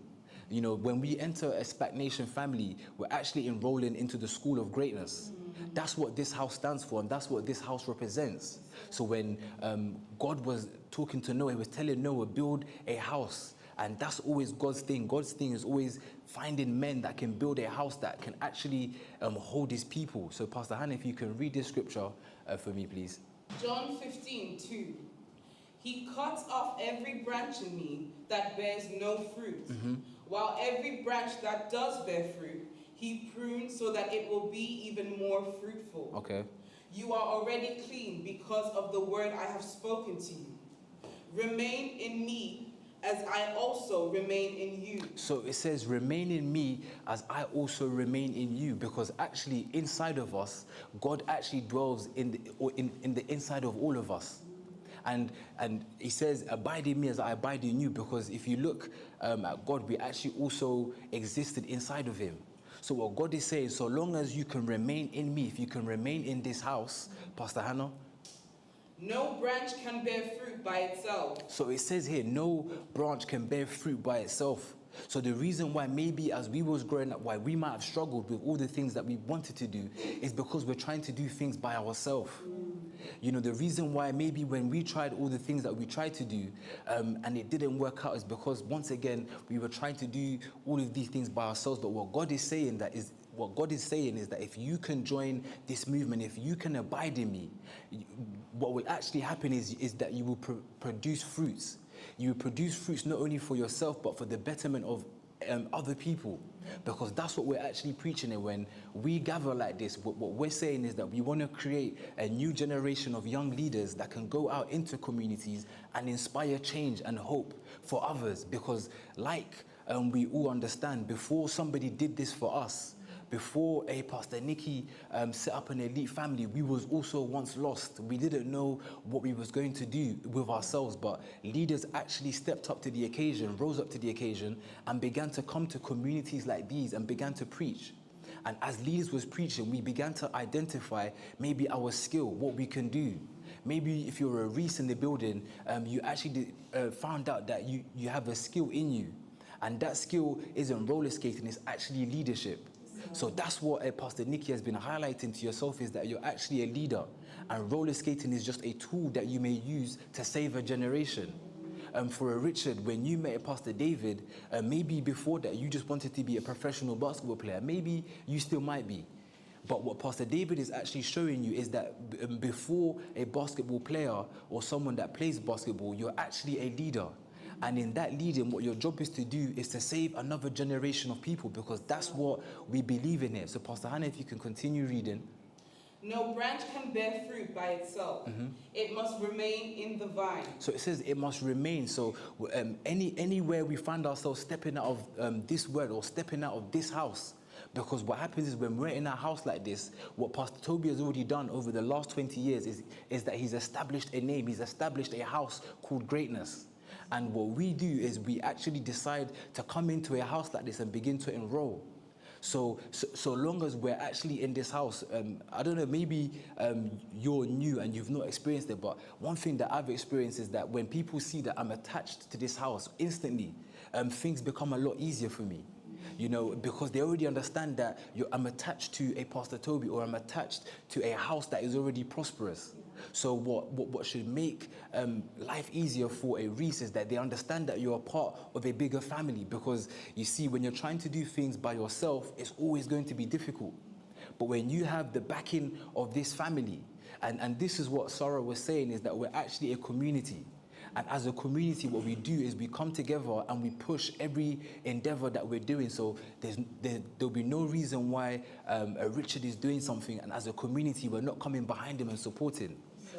B: You know, when we enter a SPAC Nation family, we're actually enrolling into the school of greatness. That's what this house stands for, and that's what this house represents. So when God was talking to Noah, he was telling Noah, build a house. And that's always God's thing. God's thing is always finding men that can build a house that can actually hold his people. So Pastor Hannah, if you can read this scripture for me, please.
M: John 15:2. He cuts off every branch in me that bears no fruit, while every branch that does bear fruit, he prunes so that it will be even more fruitful.
B: Okay.
M: You are already clean because of the word I have spoken to you. Remain in me as I also remain in you.
B: So it says, remain in me as I also remain in you, because actually inside of us, God actually dwells in the inside of all of us. And he says, abide in me as I abide in you, because if you look at God, we actually also existed inside of him. So what God is saying, so long as you can remain in me, if you can remain in this house, Pastor Hannah,
M: no branch can bear fruit by itself.
B: So it says here, no branch can bear fruit by itself. So the reason why maybe as we was growing up, why we might have struggled with all the things that we wanted to do is because we're trying to do things by ourselves. You know, the reason why maybe when we tried all the things that we tried to do and it didn't work out is because, once again, we were trying to do all of these things by ourselves. But what God is saying is that if you can join this movement, if you can abide in me, what will actually happen is that you will produce fruits. You will produce fruits not only for yourself, but for the betterment of other people. Because that's what we're actually preaching. And when we gather like this, what we're saying is that we want to create a new generation of young leaders that can go out into communities and inspire change and hope for others. Because like we all understand, before somebody did this for us, before Pastor Nikki set up an elite family, we was also once lost. We didn't know what we was going to do with ourselves, but leaders actually stepped up to the occasion, rose up to the occasion, and began to come to communities like these and began to preach. And as leaders was preaching, we began to identify maybe our skill, what we can do. Maybe if you're a Reese in the building, you actually found out that you have a skill in you. And that skill isn't roller skating, it's actually leadership. So that's what Pastor Nikki has been highlighting to yourself, is that you're actually a leader. And roller skating is just a tool that you may use to save a generation. For a Richard, when you met Pastor David, maybe before that you just wanted to be a professional basketball player. Maybe you still might be. But what Pastor David is actually showing you is that before a basketball player or someone that plays basketball, you're actually a leader. And in that leading, what your job is to do is to save another generation of people, because that's what we believe in here. So Pastor Hannah, if you can continue reading.
M: No branch can bear fruit by itself. It must remain in the vine.
B: So it says it must remain. So anywhere we find ourselves stepping out of this word or stepping out of this house, because what happens is when we're in a house like this, what Pastor Toby has already done over the last 20 years is that he's established a name. He's established a house called greatness. And what we do is we actually decide to come into a house like this and begin to enroll. So long as we're actually in this house, I don't know, maybe you're new and you've not experienced it, but one thing that I've experienced is that when people see that I'm attached to this house, instantly things become a lot easier for me. You know, because they already understand that I'm attached to a Pastor Toby, or I'm attached to a house that is already prosperous. So what should make life easier for a Reese is that they understand that you're a part of a bigger family. Because you see, when you're trying to do things by yourself, it's always going to be difficult. But when you have the backing of this family, and this is what Sarah was saying, is that we're actually a community. And as a community, what we do is we come together and we push every endeavor that we're doing. So there'll be no reason why Richard is doing something, and as a community, we're not coming behind him and supporting.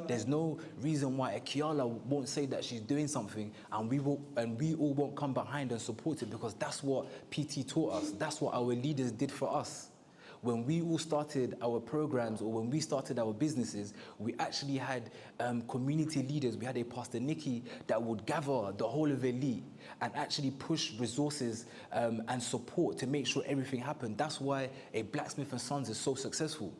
B: There's no reason why Kiala won't say that she's doing something, and we all won't come behind and support it, because that's what PT taught us. That's what our leaders did for us. when we all started our programs or when we started our businesses, we actually had community leaders. We had a Pastor Nikki that would gather the whole of Elite and actually push resources and support to make sure everything happened. That's why a Blacksmith and Sons is so successful.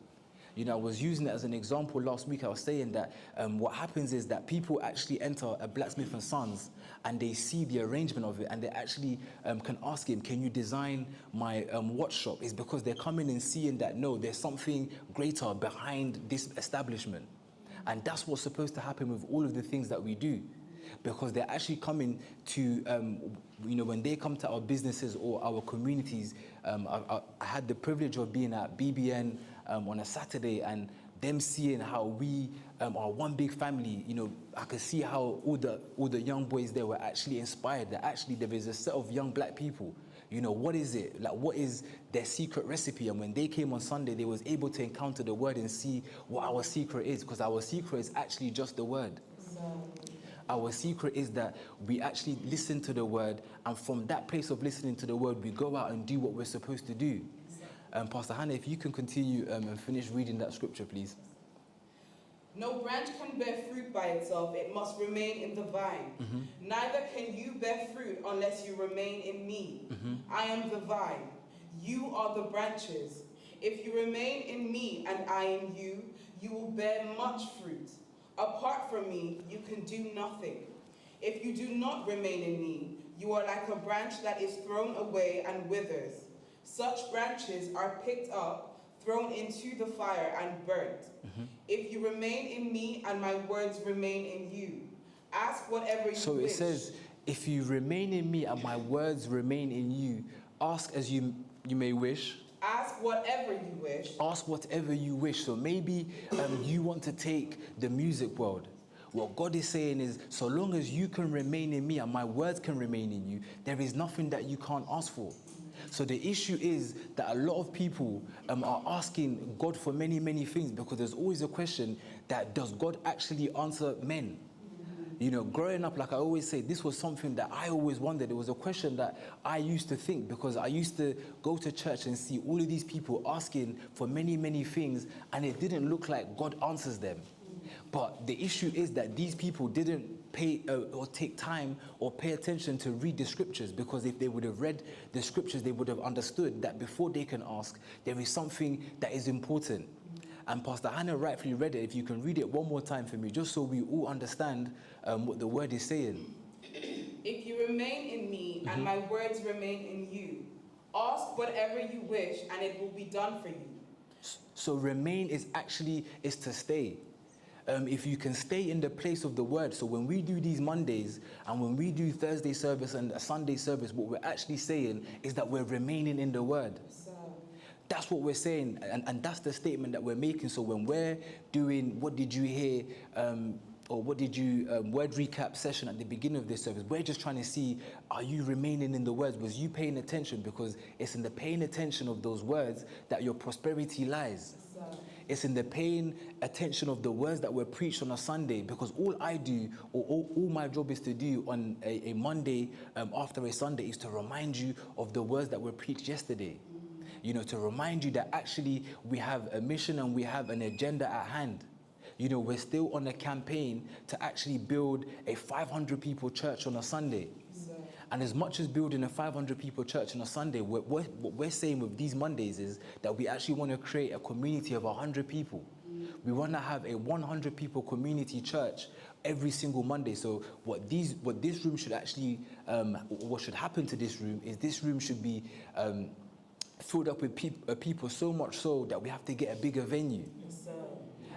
B: You know, I was using it as an example last week. I was saying that what happens is that people actually enter a Blacksmith and Sons and they see the arrangement of it and they actually can ask him, can you design my watch shop? It's because they're coming and seeing that, no, there's something greater behind this establishment. And that's what's supposed to happen with all of the things that we do. Because they're actually coming to, you know, when they come to our businesses or our communities. I had the privilege of being at BBN on a Saturday and them seeing how we are one big family. You know, I could see how all the young boys there were actually inspired, that actually there is a set of young black people. You know, what is it? Like, what is their secret recipe? And when they came on Sunday, they was able to encounter the word and see what our secret is, because our secret is actually just the word. Our secret is that we actually listen to the word, and from that place of listening to the word, we go out and do what we're supposed to do. Pastor Hannah, if you can continue and finish reading that scripture, please.
M: No branch can bear fruit by itself, it must remain in the vine. Neither can you bear fruit unless you remain in me. I am the vine, you are the branches. If you remain in me and I in you, you will bear much fruit. Apart from me, you can do nothing. If you do not remain in me, you are like a branch that is thrown away and withers. Such branches are picked up, thrown into the fire, and burnt. If you remain in me and my words remain in you, ask whatever you wish.
B: So it says, if you remain in me and my words remain in you, ask as you may wish.
M: Ask whatever you wish.
B: Ask whatever you wish. So maybe you want to take the music world. What God is saying is, so long as you can remain in me and my words can remain in you, there is nothing that you can't ask for. So the issue is that a lot of people are asking God for many, many things, because there's always a question that, does God actually answer men? You know, growing up, like I always say, this was something that I always wondered. It was a question that I used to think, because I used to go to church and see all of these people asking for many, many things, and it didn't look like God answers them. But the issue is that these people didn't pay or take time or pay attention to read the scriptures, because if they would have read the scriptures, they would have understood that before they can ask, there is something that is important. And Pastor Hannah rightfully read it. If you can read it one more time for me, just so we all understand what the word is saying.
M: If you remain in me and my words remain in you, ask whatever you wish and it will be done for you.
B: So remain is to stay. If you can stay in the place of the word. So when we do these Mondays and when we do Thursday service and a Sunday service, what we're actually saying is that we're remaining in the word. That's what we're saying, and that's the statement that we're making. So when we're doing what did you hear, or what did you, word recap session at the beginning of this service, we're just trying to see, are you remaining in the words? Was you paying attention? Because it's in the paying attention of those words that your prosperity lies. It's in the paying attention of the words that were preached on a Sunday, because all I do, or all my job is to do on a Monday after a Sunday, is to remind you of the words that were preached yesterday. You know, to remind you that actually we have a mission and we have an agenda at hand. You know, we're still on a campaign to actually build a 500 people church on a Sunday. And as much as building a 500 people church on a Sunday, what we're saying with these Mondays is that we actually want to create a community of 100 people. We want to have a 100 people community church every single Monday. So what this room should actually, what should happen to this room is this room should be filled up with people, so much so that we have to get a bigger venue.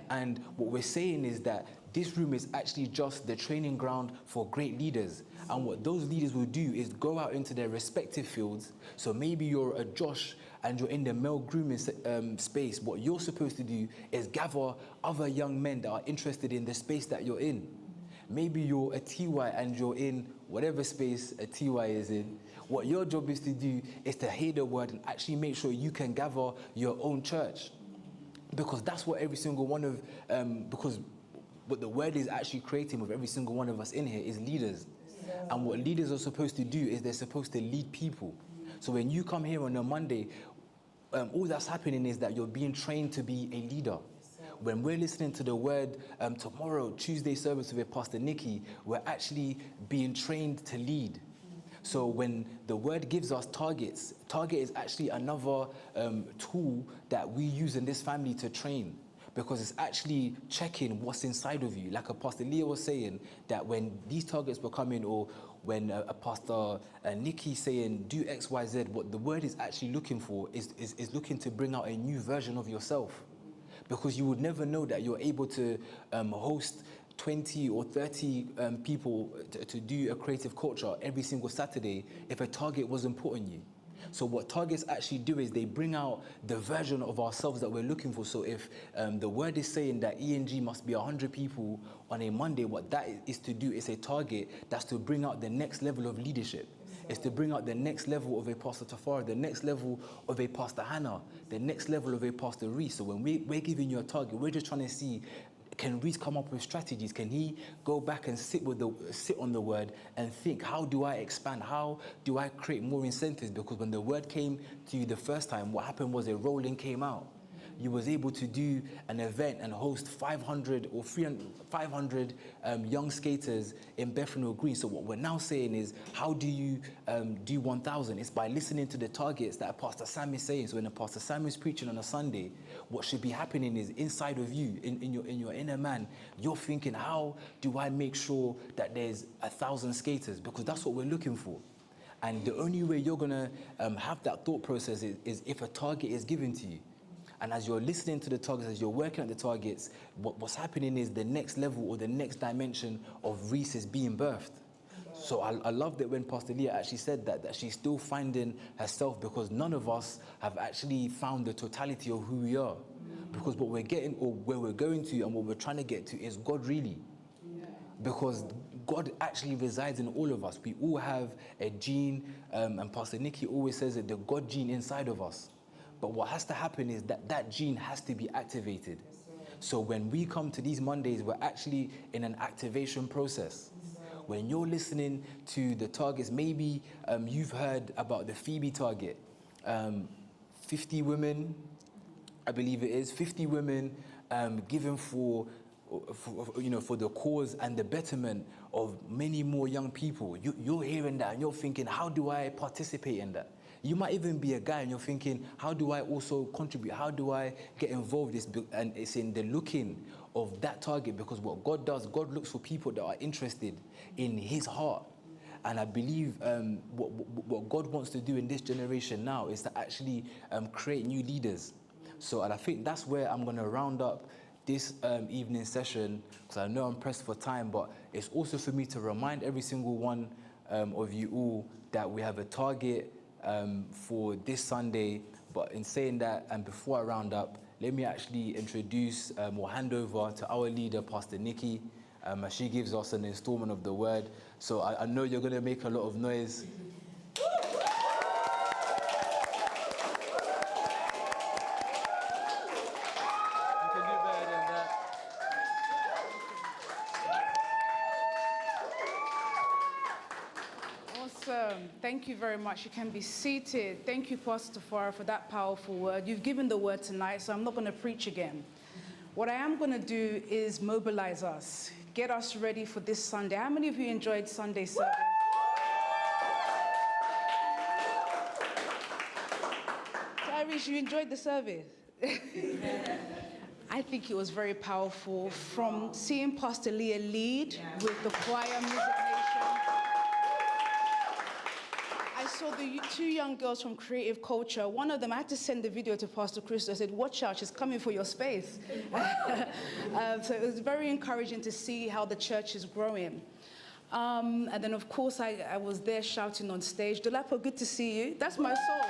B: And what we're saying is that this room is actually just the training ground for great leaders. And what those leaders will do is go out into their respective fields. So maybe you're a Josh and you're in the male grooming space. What you're supposed to do is gather other young men that are interested in the space that you're in. Maybe you're a TY and you're in whatever space a TY is in. What your job is to do is to hear the word and actually make sure you can gather your own church. Because that's what every single one of, because what the word is actually creating with every single one of us in here is leaders. And what leaders are supposed to do is they're supposed to lead people. So when you come here on a Monday, all that's happening is that you're being trained to be a leader. When we're listening to the word tomorrow, Tuesday service with Pastor Nikki, we're actually being trained to lead. So when the word gives us targets, target is actually another tool that we use in this family to train, because it's actually checking what's inside of you. Like Pastor Leah was saying, that when these targets were coming, or when Pastor Nikki saying do X, Y, Z, what the word is actually looking for is looking to bring out a new version of yourself. Because you would never know that you're able to host 20 or 30 people to do a creative culture every single Saturday if a target wasn't put on you. So what targets actually do is they bring out the version of ourselves that we're looking for. So if the word is saying that ENG must be 100 people on a Monday, what that is to do is a target that's to bring out the next level of leadership. It's to bring out the next level of a Pastor Tafara, the next level of a Pastor Hannah, the next level of a Pastor Reese. So when we're giving you a target, we're just trying to see, can Reese come up with strategies? Can he go back and sit on the word and think, how do I expand? How do I create more incentives? Because when the word came to you the first time, what happened was a rolling came out. You was able to do an event and host 500 or 500 young skaters in Bethnal Green. So what we're now saying is, how do you do 1,000? It's by listening to the targets that Pastor Sam is saying. So when Pastor Sam is preaching on a Sunday, what should be happening is inside of you, in your inner man, you're thinking, how do I make sure that there's 1,000 skaters? Because that's what we're looking for. And the only way you're gonna have that thought process is if a target is given to you. And as you're listening to the targets, as you're working at the targets, what's happening is the next level or the next dimension of Reese is being birthed. So I loved it when Pastor Leah actually said that she's still finding herself, because none of us have actually found the totality of who we are. Because what we're getting, or where we're going to and what we're trying to get to, is God really. Because God actually resides in all of us. We all have a gene, and Pastor Nikki always says that the God gene inside of us. But what has to happen is that gene has to be activated. So when we come to these Mondays, we're actually in an activation process. When you're listening to the targets, maybe you've heard about the Phoebe target. 50 women, I believe it is, 50 women given for the cause and the betterment of many more young people. You're hearing that and you're thinking, how do I participate in that? You might even be a guy and you're thinking, how do I also contribute? How do I get involved? And it's in the looking of that target, because what God does, God looks for people that are interested in his heart. And I believe what God wants to do in this generation now is to actually create new leaders. So, and I think that's where I'm going to round up this evening session, because I know I'm pressed for time, but it's also for me to remind every single one of you all that we have a target for this Sunday. But in saying that, and before I round up, let me actually introduce or hand over to our leader, Pastor Nikki, as she gives us an installment of the word. So I know you're going to make a lot of noise.
N: Thank you very much. You can be seated. Thank you, Pastor Tafara, for that powerful word. You've given the word tonight, so I'm not going to preach again. What I am going to do is mobilize us, get us ready for this Sunday. How many of you enjoyed Sunday service? Tyrese, you enjoyed the service? I think it was very powerful. From seeing Pastor Leah lead with the choir, Music Nation. I saw the two young girls from Creative Culture. One of them, I had to send the video to Pastor Crystal. I said, watch out, she's coming for your space. So it was very encouraging to see how the church is growing. And then, of course, I was there shouting on stage. Dolapo, good to see you. That's my soul.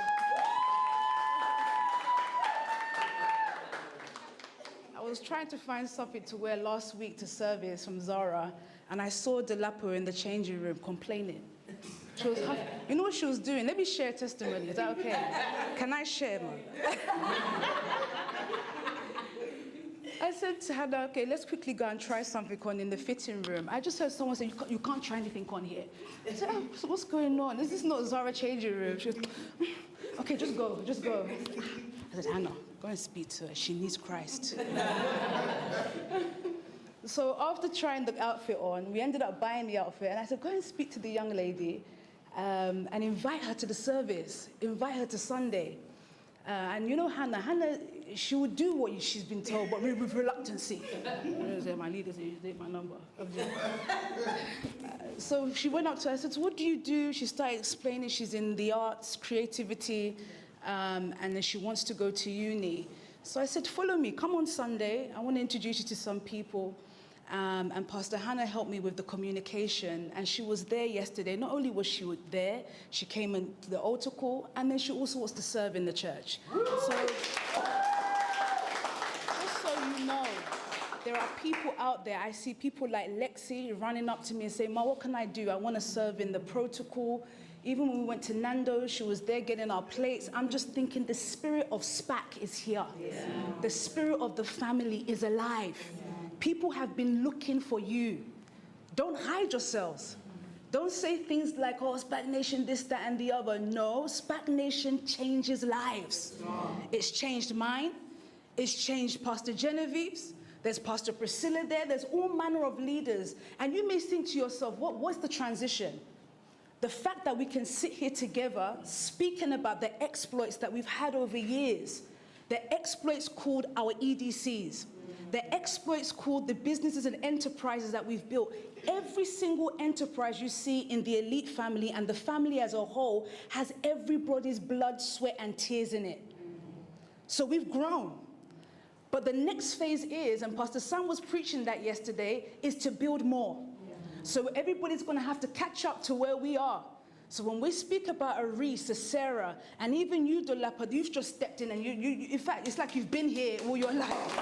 N: I was trying to find something to wear last week to service from Zara, and I saw Dolapo in the changing room complaining. She was you know what she was doing? Let me share a testimony. Is that okay? Can I share, man? I said to her, okay, let's quickly go and try something on in the fitting room. I just heard someone say, you can't try anything on here. I said, oh, so what's going on? This is not Zara changing room. She was, okay, just go, just go. I said, Hannah, go and speak to her. She needs Christ. So after trying the outfit on, we ended up buying the outfit, and I said, go and speak to the young lady and invite her to the service, invite her to Sunday. And you know Hannah, she would do what she's been told, but with reluctancy. My leader said, take my number. So she went up to her, I said, so what do you do? She started explaining she's in the arts, creativity, and then she wants to go to uni. So I said, follow me, come on Sunday. I want to introduce you to some people. And Pastor Hannah helped me with the communication, and she was there yesterday. Not only was she there, she came into the altar call, and then she also wants to serve in the church. So, just so you know, there are people out there. I see people like Lexi running up to me and saying, Ma, what can I do? I want to serve in the protocol. Even when we went to Nando's, she was there getting our plates. I'm just thinking the spirit of SPAC is here. Yeah. The spirit of the family is alive. Yeah. People have been looking for you. Don't hide yourselves. Don't say things like, oh, SPAC Nation, this, that, and the other. No, SPAC Nation changes lives. It's changed mine. It's changed Pastor Genevieve's. There's Pastor Priscilla there. There's all manner of leaders. And you may think to yourself, what's the transition? The fact that we can sit here together speaking about the exploits that we've had over years, the exploits called our EDCs, the exploits called the businesses and enterprises that we've built. Every single enterprise you see in the elite family and the family as a whole has everybody's blood, sweat, and tears in it. So we've grown. But the next phase is, and Pastor Sam was preaching that yesterday, is to build more. So everybody's going to have to catch up to where we are. So when we speak about a Reese, a Sarah, and even you, Dolapa, you've just stepped in, and you, in fact, it's like you've been here all your life.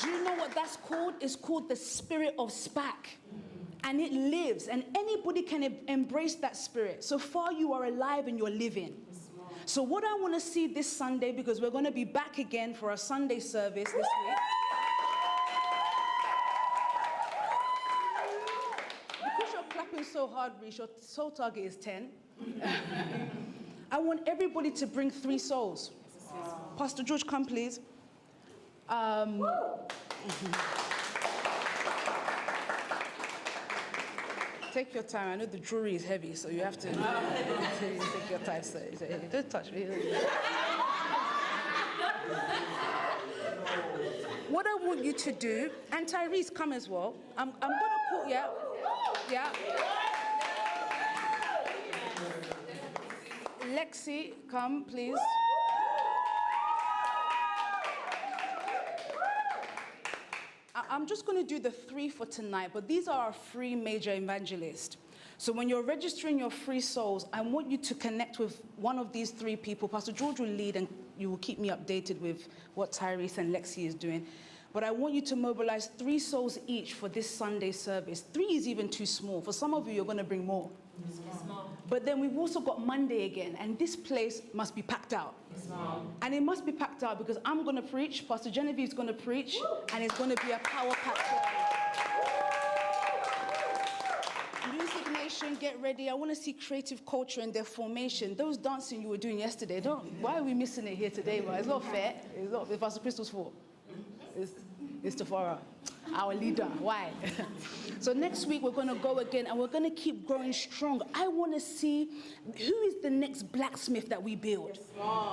N: Do you know what that's called? It's called the spirit of SPAC. And it lives, and anybody can embrace that spirit. So far, you are alive and you're living. So what I want to see this Sunday, because we're going to be back again for our Sunday service this week. Because you're clapping so hard, Reece, your soul target is 10. I want everybody to bring 3 souls. Pastor George, come please. Take your time. I know the jewelry is heavy, so you have to take your time. So, don't touch me. What I want you to do, and Tyrese, come as well. I'm going to put, yeah. Lexi, come, please. I'm just going to do the 3 for tonight, but these are our 3 major evangelists. So when you're registering your free souls, I want you to connect with one of these 3 people. Pastor George will lead, and you will keep me updated with what Tyrese and Lexi is doing. But I want you to mobilize 3 souls each for this Sunday service. 3 is even too small. For some of you, you're going to bring more. But then we've also got Monday again, and this place must be packed out. And it must be packed out because I'm going to preach, Pastor Genevieve is going to preach, and it's going to be a power-packed service. Music Nation, get ready. I want to see creative culture in their formation. Those dancing you were doing yesterday, why are we missing it here today? It's not fair. It's not Pastor Crystal's fault. It's Tafara, our leader. Why? So next week we're going to go again, and we're going to keep growing strong. I want to see who is the next blacksmith that we build.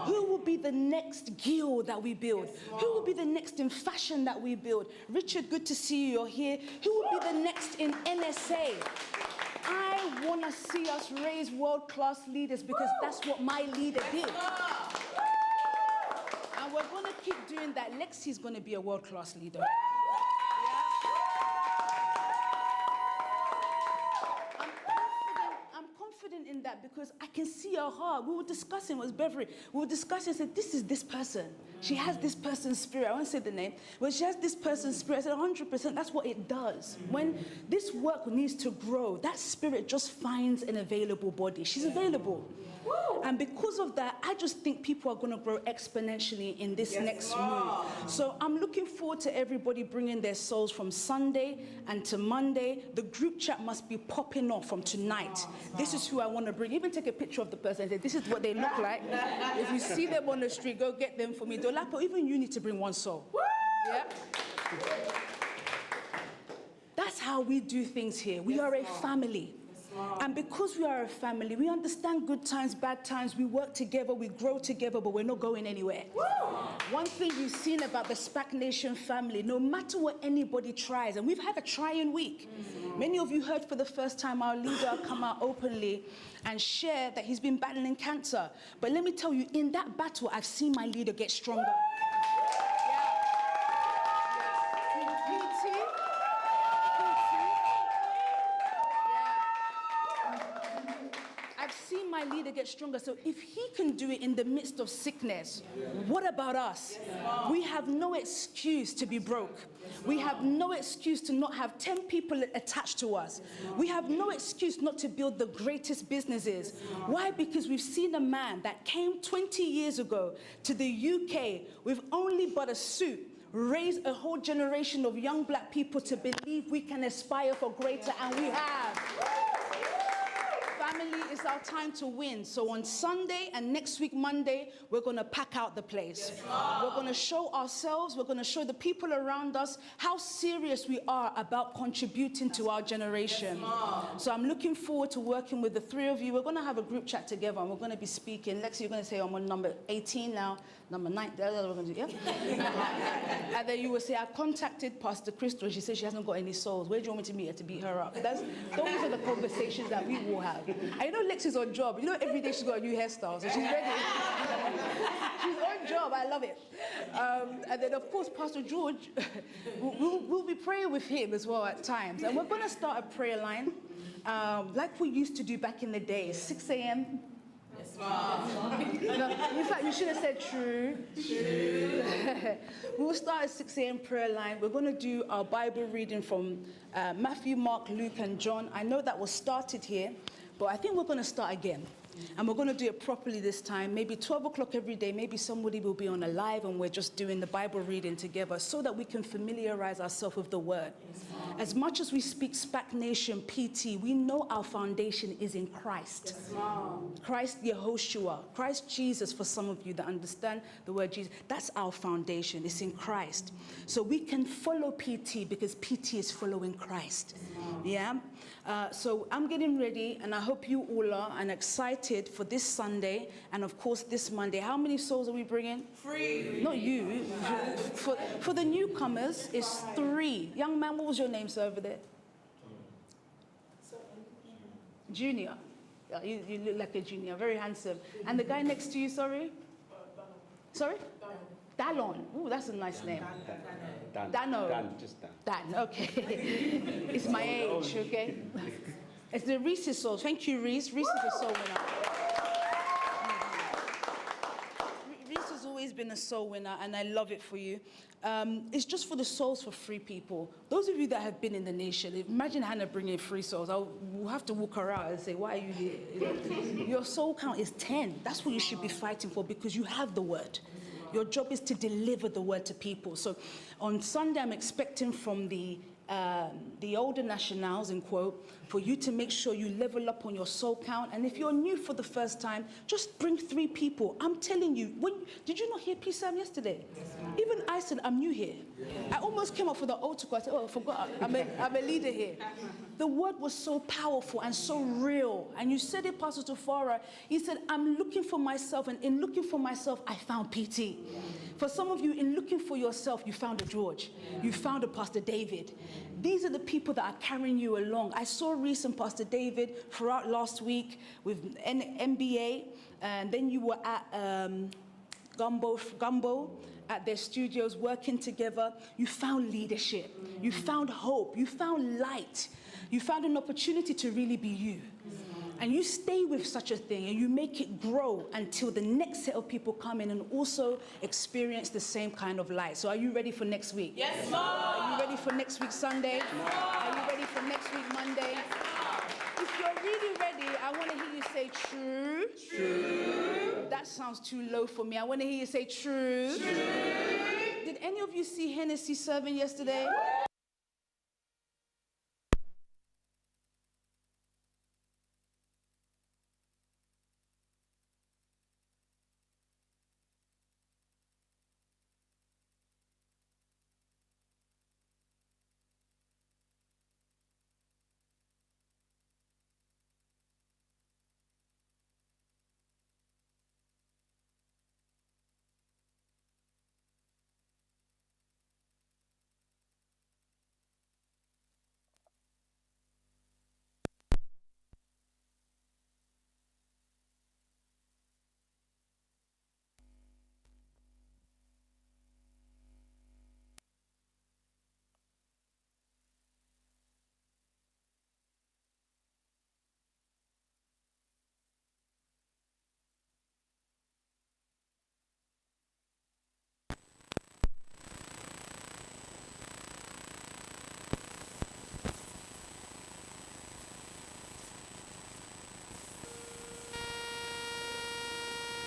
N: Who will be the next guild that we build? Who will be the next in fashion that we build? Richard, good to see you. You're here. Who will be the next in NSA? I want to see us raise world-class leaders because that's what my leader did. And we're going to keep doing that. Lexi's going to be a world-class leader. I'm confident in that because I can see her heart. We were discussing, it was Beverly. We were discussing, I said, this is this person. She has this person's spirit. I won't say the name. But she has this person's spirit. I said, 100%, that's what it does. When this work needs to grow, that spirit just finds an available body. She's available. And because of that, I just think people are going to grow exponentially in this next move. So I'm looking forward to everybody bringing their souls from Sunday and to Monday. The group chat must be popping off from tonight. This is who I want to bring. Even take a picture of the person and say, this is what they look like. If you see them on the street, go get them for me. Dolapo, even you need to bring one soul. Yeah? That's how we do things here. We are a family. And because we are a family, we understand good times, bad times, we work together, we grow together, but we're not going anywhere. One thing you've seen about the SPAC Nation family, no matter what anybody tries, and we've had a trying week. Many of you heard for the first time our leader come out openly and share that he's been battling cancer. But let me tell you, in that battle, I've seen my leader get stronger. My leader get stronger. So if he can do it in the midst of sickness, what about us? We have no excuse to be broke. We have no excuse to not have 10 people attached to us. We have no excuse not to build the greatest businesses. Why? Because we've seen a man that came 20 years ago to the UK with only but a suit, raise a whole generation of young black people to believe we can aspire for greater, and we have. Family, it's our time to win. So on Sunday and next week, Monday, we're going to pack out the place. We're going to show ourselves, we're going to show the people around us how serious we are about contributing to our generation. So I'm looking forward to working with the three of you. We're going to have a group chat together and we're going to be speaking. Lexi, you're going to say, I'm on number 18 now, number 9, that's what we're going to do, yeah? And then you will say, I contacted Pastor Crystal. She said she hasn't got any souls. Where do you want me to meet her to beat her up? Those are the conversations that we will have. I know Lexi's on job. You know, every day she's got a new hairstyle, so she's ready. She's on job. I love it. And then, of course, Pastor George, we'll be praying with him as well at times. And we're going to start a prayer line like we used to do back in the day, 6 a.m. No, in fact, you should have said true. We'll start at 6 a.m. prayer line. We're going to do our Bible reading from Matthew, Mark, Luke, and John. I know that was started here, but I think we're going to start again. And we're going to do it properly this time. Maybe 12 o'clock every day, maybe somebody will be on a live and we're just doing the Bible reading together so that we can familiarize ourselves with the word. As much as we speak SPAC Nation, PT, we know our foundation is in Christ. Christ Yehoshua, Christ Jesus, for some of you that understand the word Jesus, that's our foundation, it's in Christ. So we can follow PT because PT is following Christ. Yeah? So I'm getting ready, and I hope you all are, and excited for this Sunday, and of course this Monday. How many souls are we bringing? 3. Not you. For the newcomers, it's 3. Young man, what was your name, sir, over there? Junior. Yeah, you look like a junior, very handsome. And the guy next to you, sorry? Sorry? Dallon. Ooh, that's a nice name. Dano. Dan, okay. It's my age, okay? It's the Reese's soul. Thank you, Reese. Reese is a soul winner. Reese has always been a soul winner, and I love it for you. It's just for the souls for 3 people. Those of you that have been in the nation, imagine Hannah bringing 3 souls. We'll have to walk her out and say, why are you here? Your soul count is 10. That's what you should be fighting for, because you have the word. Your job is to deliver the word to people. So on Sunday, I'm expecting from the older nationals, in quote, for you to make sure you level up on your soul count. And if you're new for the first time, just bring 3 people. I'm telling you, did you not hear P. Sam yesterday? Yes, even I said, I'm new here. I almost came up for the altar call. I said, oh, I forgot, I'm a leader here. The word was so powerful and so real. And you said it, Pastor Tafara. He said, I'm looking for myself, and in looking for myself, I found PT. For some of you, in looking for yourself, you found a George. You found a Pastor David. These are the people that are carrying you along. I saw recent Pastor David throughout last week with MBA, and then you were at Gumbo at their studios working together. You found leadership. You found hope. You found light. You found an opportunity to really be you. And you stay with such a thing and you make it grow until the next set of people come in and also experience the same kind of light. So are you ready for next week? Yes, Mom. Are you ready for next week Sunday? Yes, Mom. Are you ready for next week Monday? Yes, if you're really ready, I want to hear you say, say true. True. That sounds too low for me. I want to hear you say true. True. Did any of you see Hennessy serving yesterday?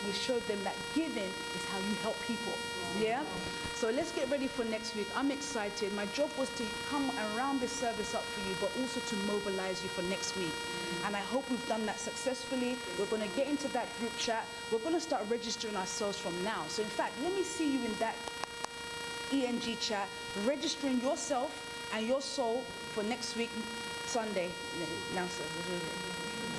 N: We showed them that giving is how you help people. Yeah? So let's get ready for next week. I'm excited. My job was to come and round this service up for you, but also to mobilize you for next week. And I hope we've done that successfully. We're going to get into that group chat. We're going to start registering ourselves from now. So in fact, let me see you in that ENG chat, registering yourself and your soul for next week, Sunday. Now, sir,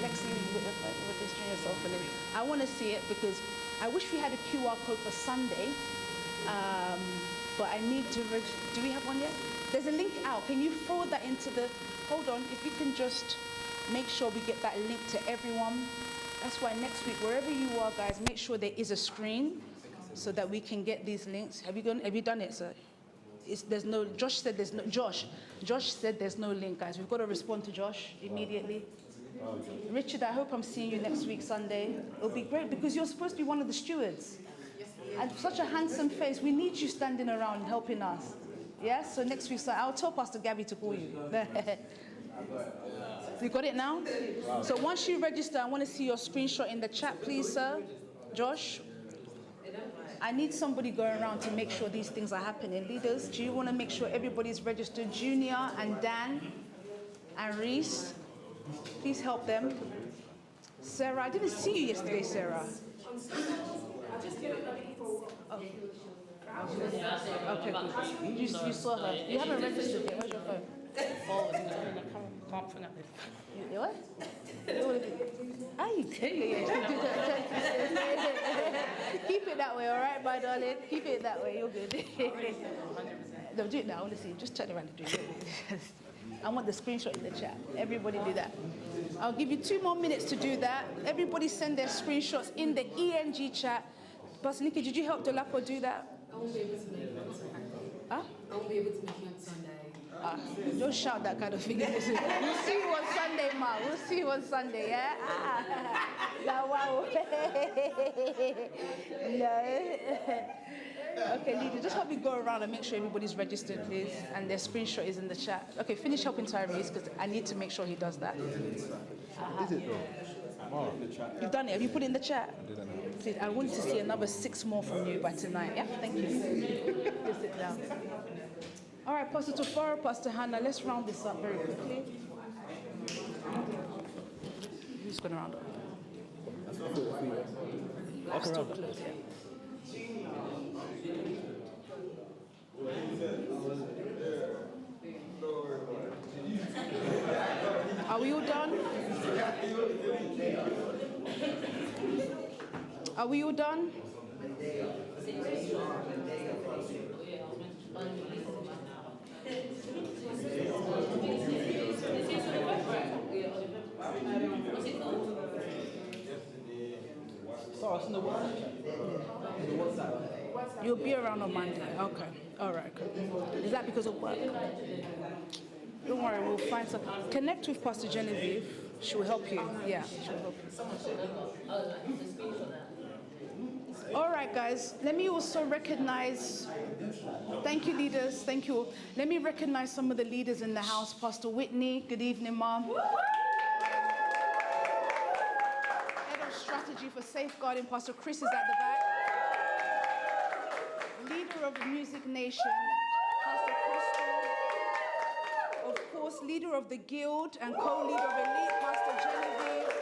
N: next week, registering yourself for next week. I want to see it because I wish we had a QR code for Sunday, but I need to register. Do we have one yet? There's a link out. Can you forward that into the, hold on, if you can just make sure we get that link to everyone. That's why next week, wherever you are, guys, make sure there is a screen so that we can get these links. Have you done it, sir? There's no, Josh said there's no, Josh said there's no link, guys. We've got to respond to Josh immediately. Richard, I hope I'm seeing you next week, Sunday. It'll be great because you're supposed to be one of the stewards. And such a handsome face. We need you standing around helping us. Yeah? So next week, I'll tell Pastor Gabby to call you. You got it now? So once you register, I want to see your screenshot in the chat, please, sir. Josh? I need somebody going around to make sure these things are happening. Leaders, do you want to make sure everybody's registered? Junior and Dan and Reese, please help them. Sarah, I didn't see you yesterday, Sarah.
O: I just did it for.
N: Okay, good. You saw her. You haven't registered yet. Where's your phone?
O: Can't forget this.
N: You what? Keep it that way, all right, my darling? Keep it that way, you're good. No, do it now, I want to see. Just turn around and do it. I want the screenshot in the chat. Everybody do that. I'll give you 2 more minutes to do that. Everybody send their screenshots in the ENG chat. Pastor Nikki, did you help Dolapo do that?
O: I won't be able to make it on Sunday. Huh? I won't be able to make it on Sunday.
N: Don't shout that kind of thing. We'll see you on Sunday, Ma. We'll see you on Sunday, yeah? Wow. No. Okay, Lydia, just help me go around and make sure everybody's registered, please. And their screenshot is in the chat. Okay, finish helping Tyrese, because I need to make sure he does that.
D: Is it though?
N: You've done it. Have you put it in the chat? Please, I want to see another 6 more from you by tonight. Yeah, thank you. Just sit down. All right, Pastor Tofara, Pastor Hannah, let's round this up very quickly. Who's going to round up?
D: I can round up.
N: Are we all done? Are we all done? You'll be around on Monday. Okay. All right. Good. Is that because of work? Don't worry. We'll find some. Connect with Pastor Genevieve. She'll help you. Yeah, she'll help you. All right, guys. Let me also recognize. Thank you, leaders. Thank you. Let me recognize some of the leaders in the house. Pastor Whitney. Good evening, Mom. strategy for safeguarding. Pastor Chris is at the back. Leader of Music Nation, Pastor Crystal. Of course, leader of the Guild and co-leader of Elite, Pastor Genevieve.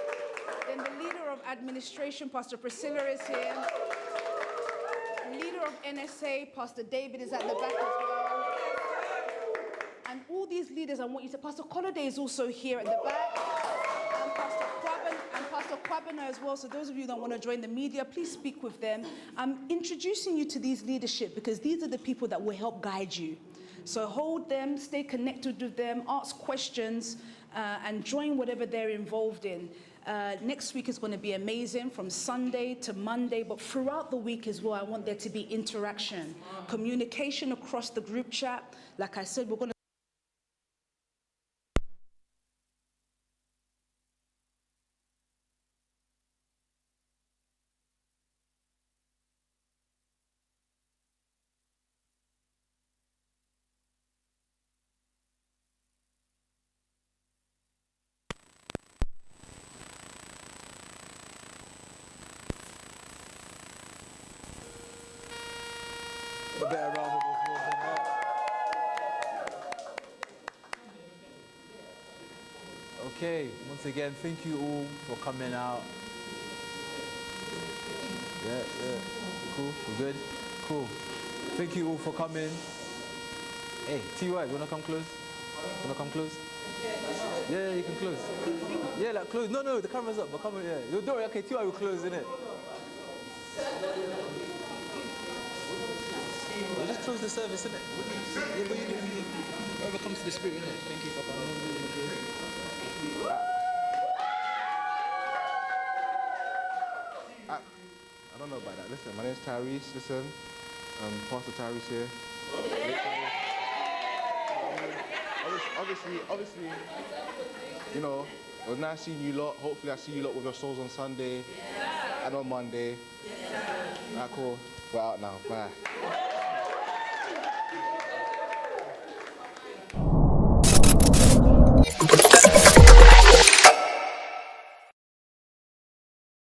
N: Then the leader of administration, Pastor Priscilla, is here. Leader of NSA, Pastor David, is at the back as well. And all these leaders, I want you to, Pastor Colliday is also here at the back. And Pastor Kwabena as well. So those of you that want to join the media, please speak with them. I'm introducing you to these leadership because these are the people that will help guide you. So hold them, stay connected with them, ask questions, and join whatever they're involved in. Next week is going to be amazing from Sunday to Monday, but throughout the week as well, I want there to be interaction, communication across the group chat. Like I said, we're going to
B: A better round of applause than that. Okay, once again, thank you all for coming out. Yeah, cool, we're good, cool. Thank you all for coming. Hey, TY, wanna come close? Wanna come close? Yeah, you can close. Yeah, like close. No, the camera's up, but come on, yeah. Don't worry, okay, TY will close, innit? We'll just close the service, innit? Yeah, but you do. Whoever comes to the spirit, innit? Thank you, Papa.
P: I don't know about that. Listen, my name's Tyrese. Listen, Pastor Tyrese here. Obviously, you know, it was nice seeing you lot. Hopefully I see you lot with your souls on Sunday and on Monday. Alright, cool. We're out now. Bye.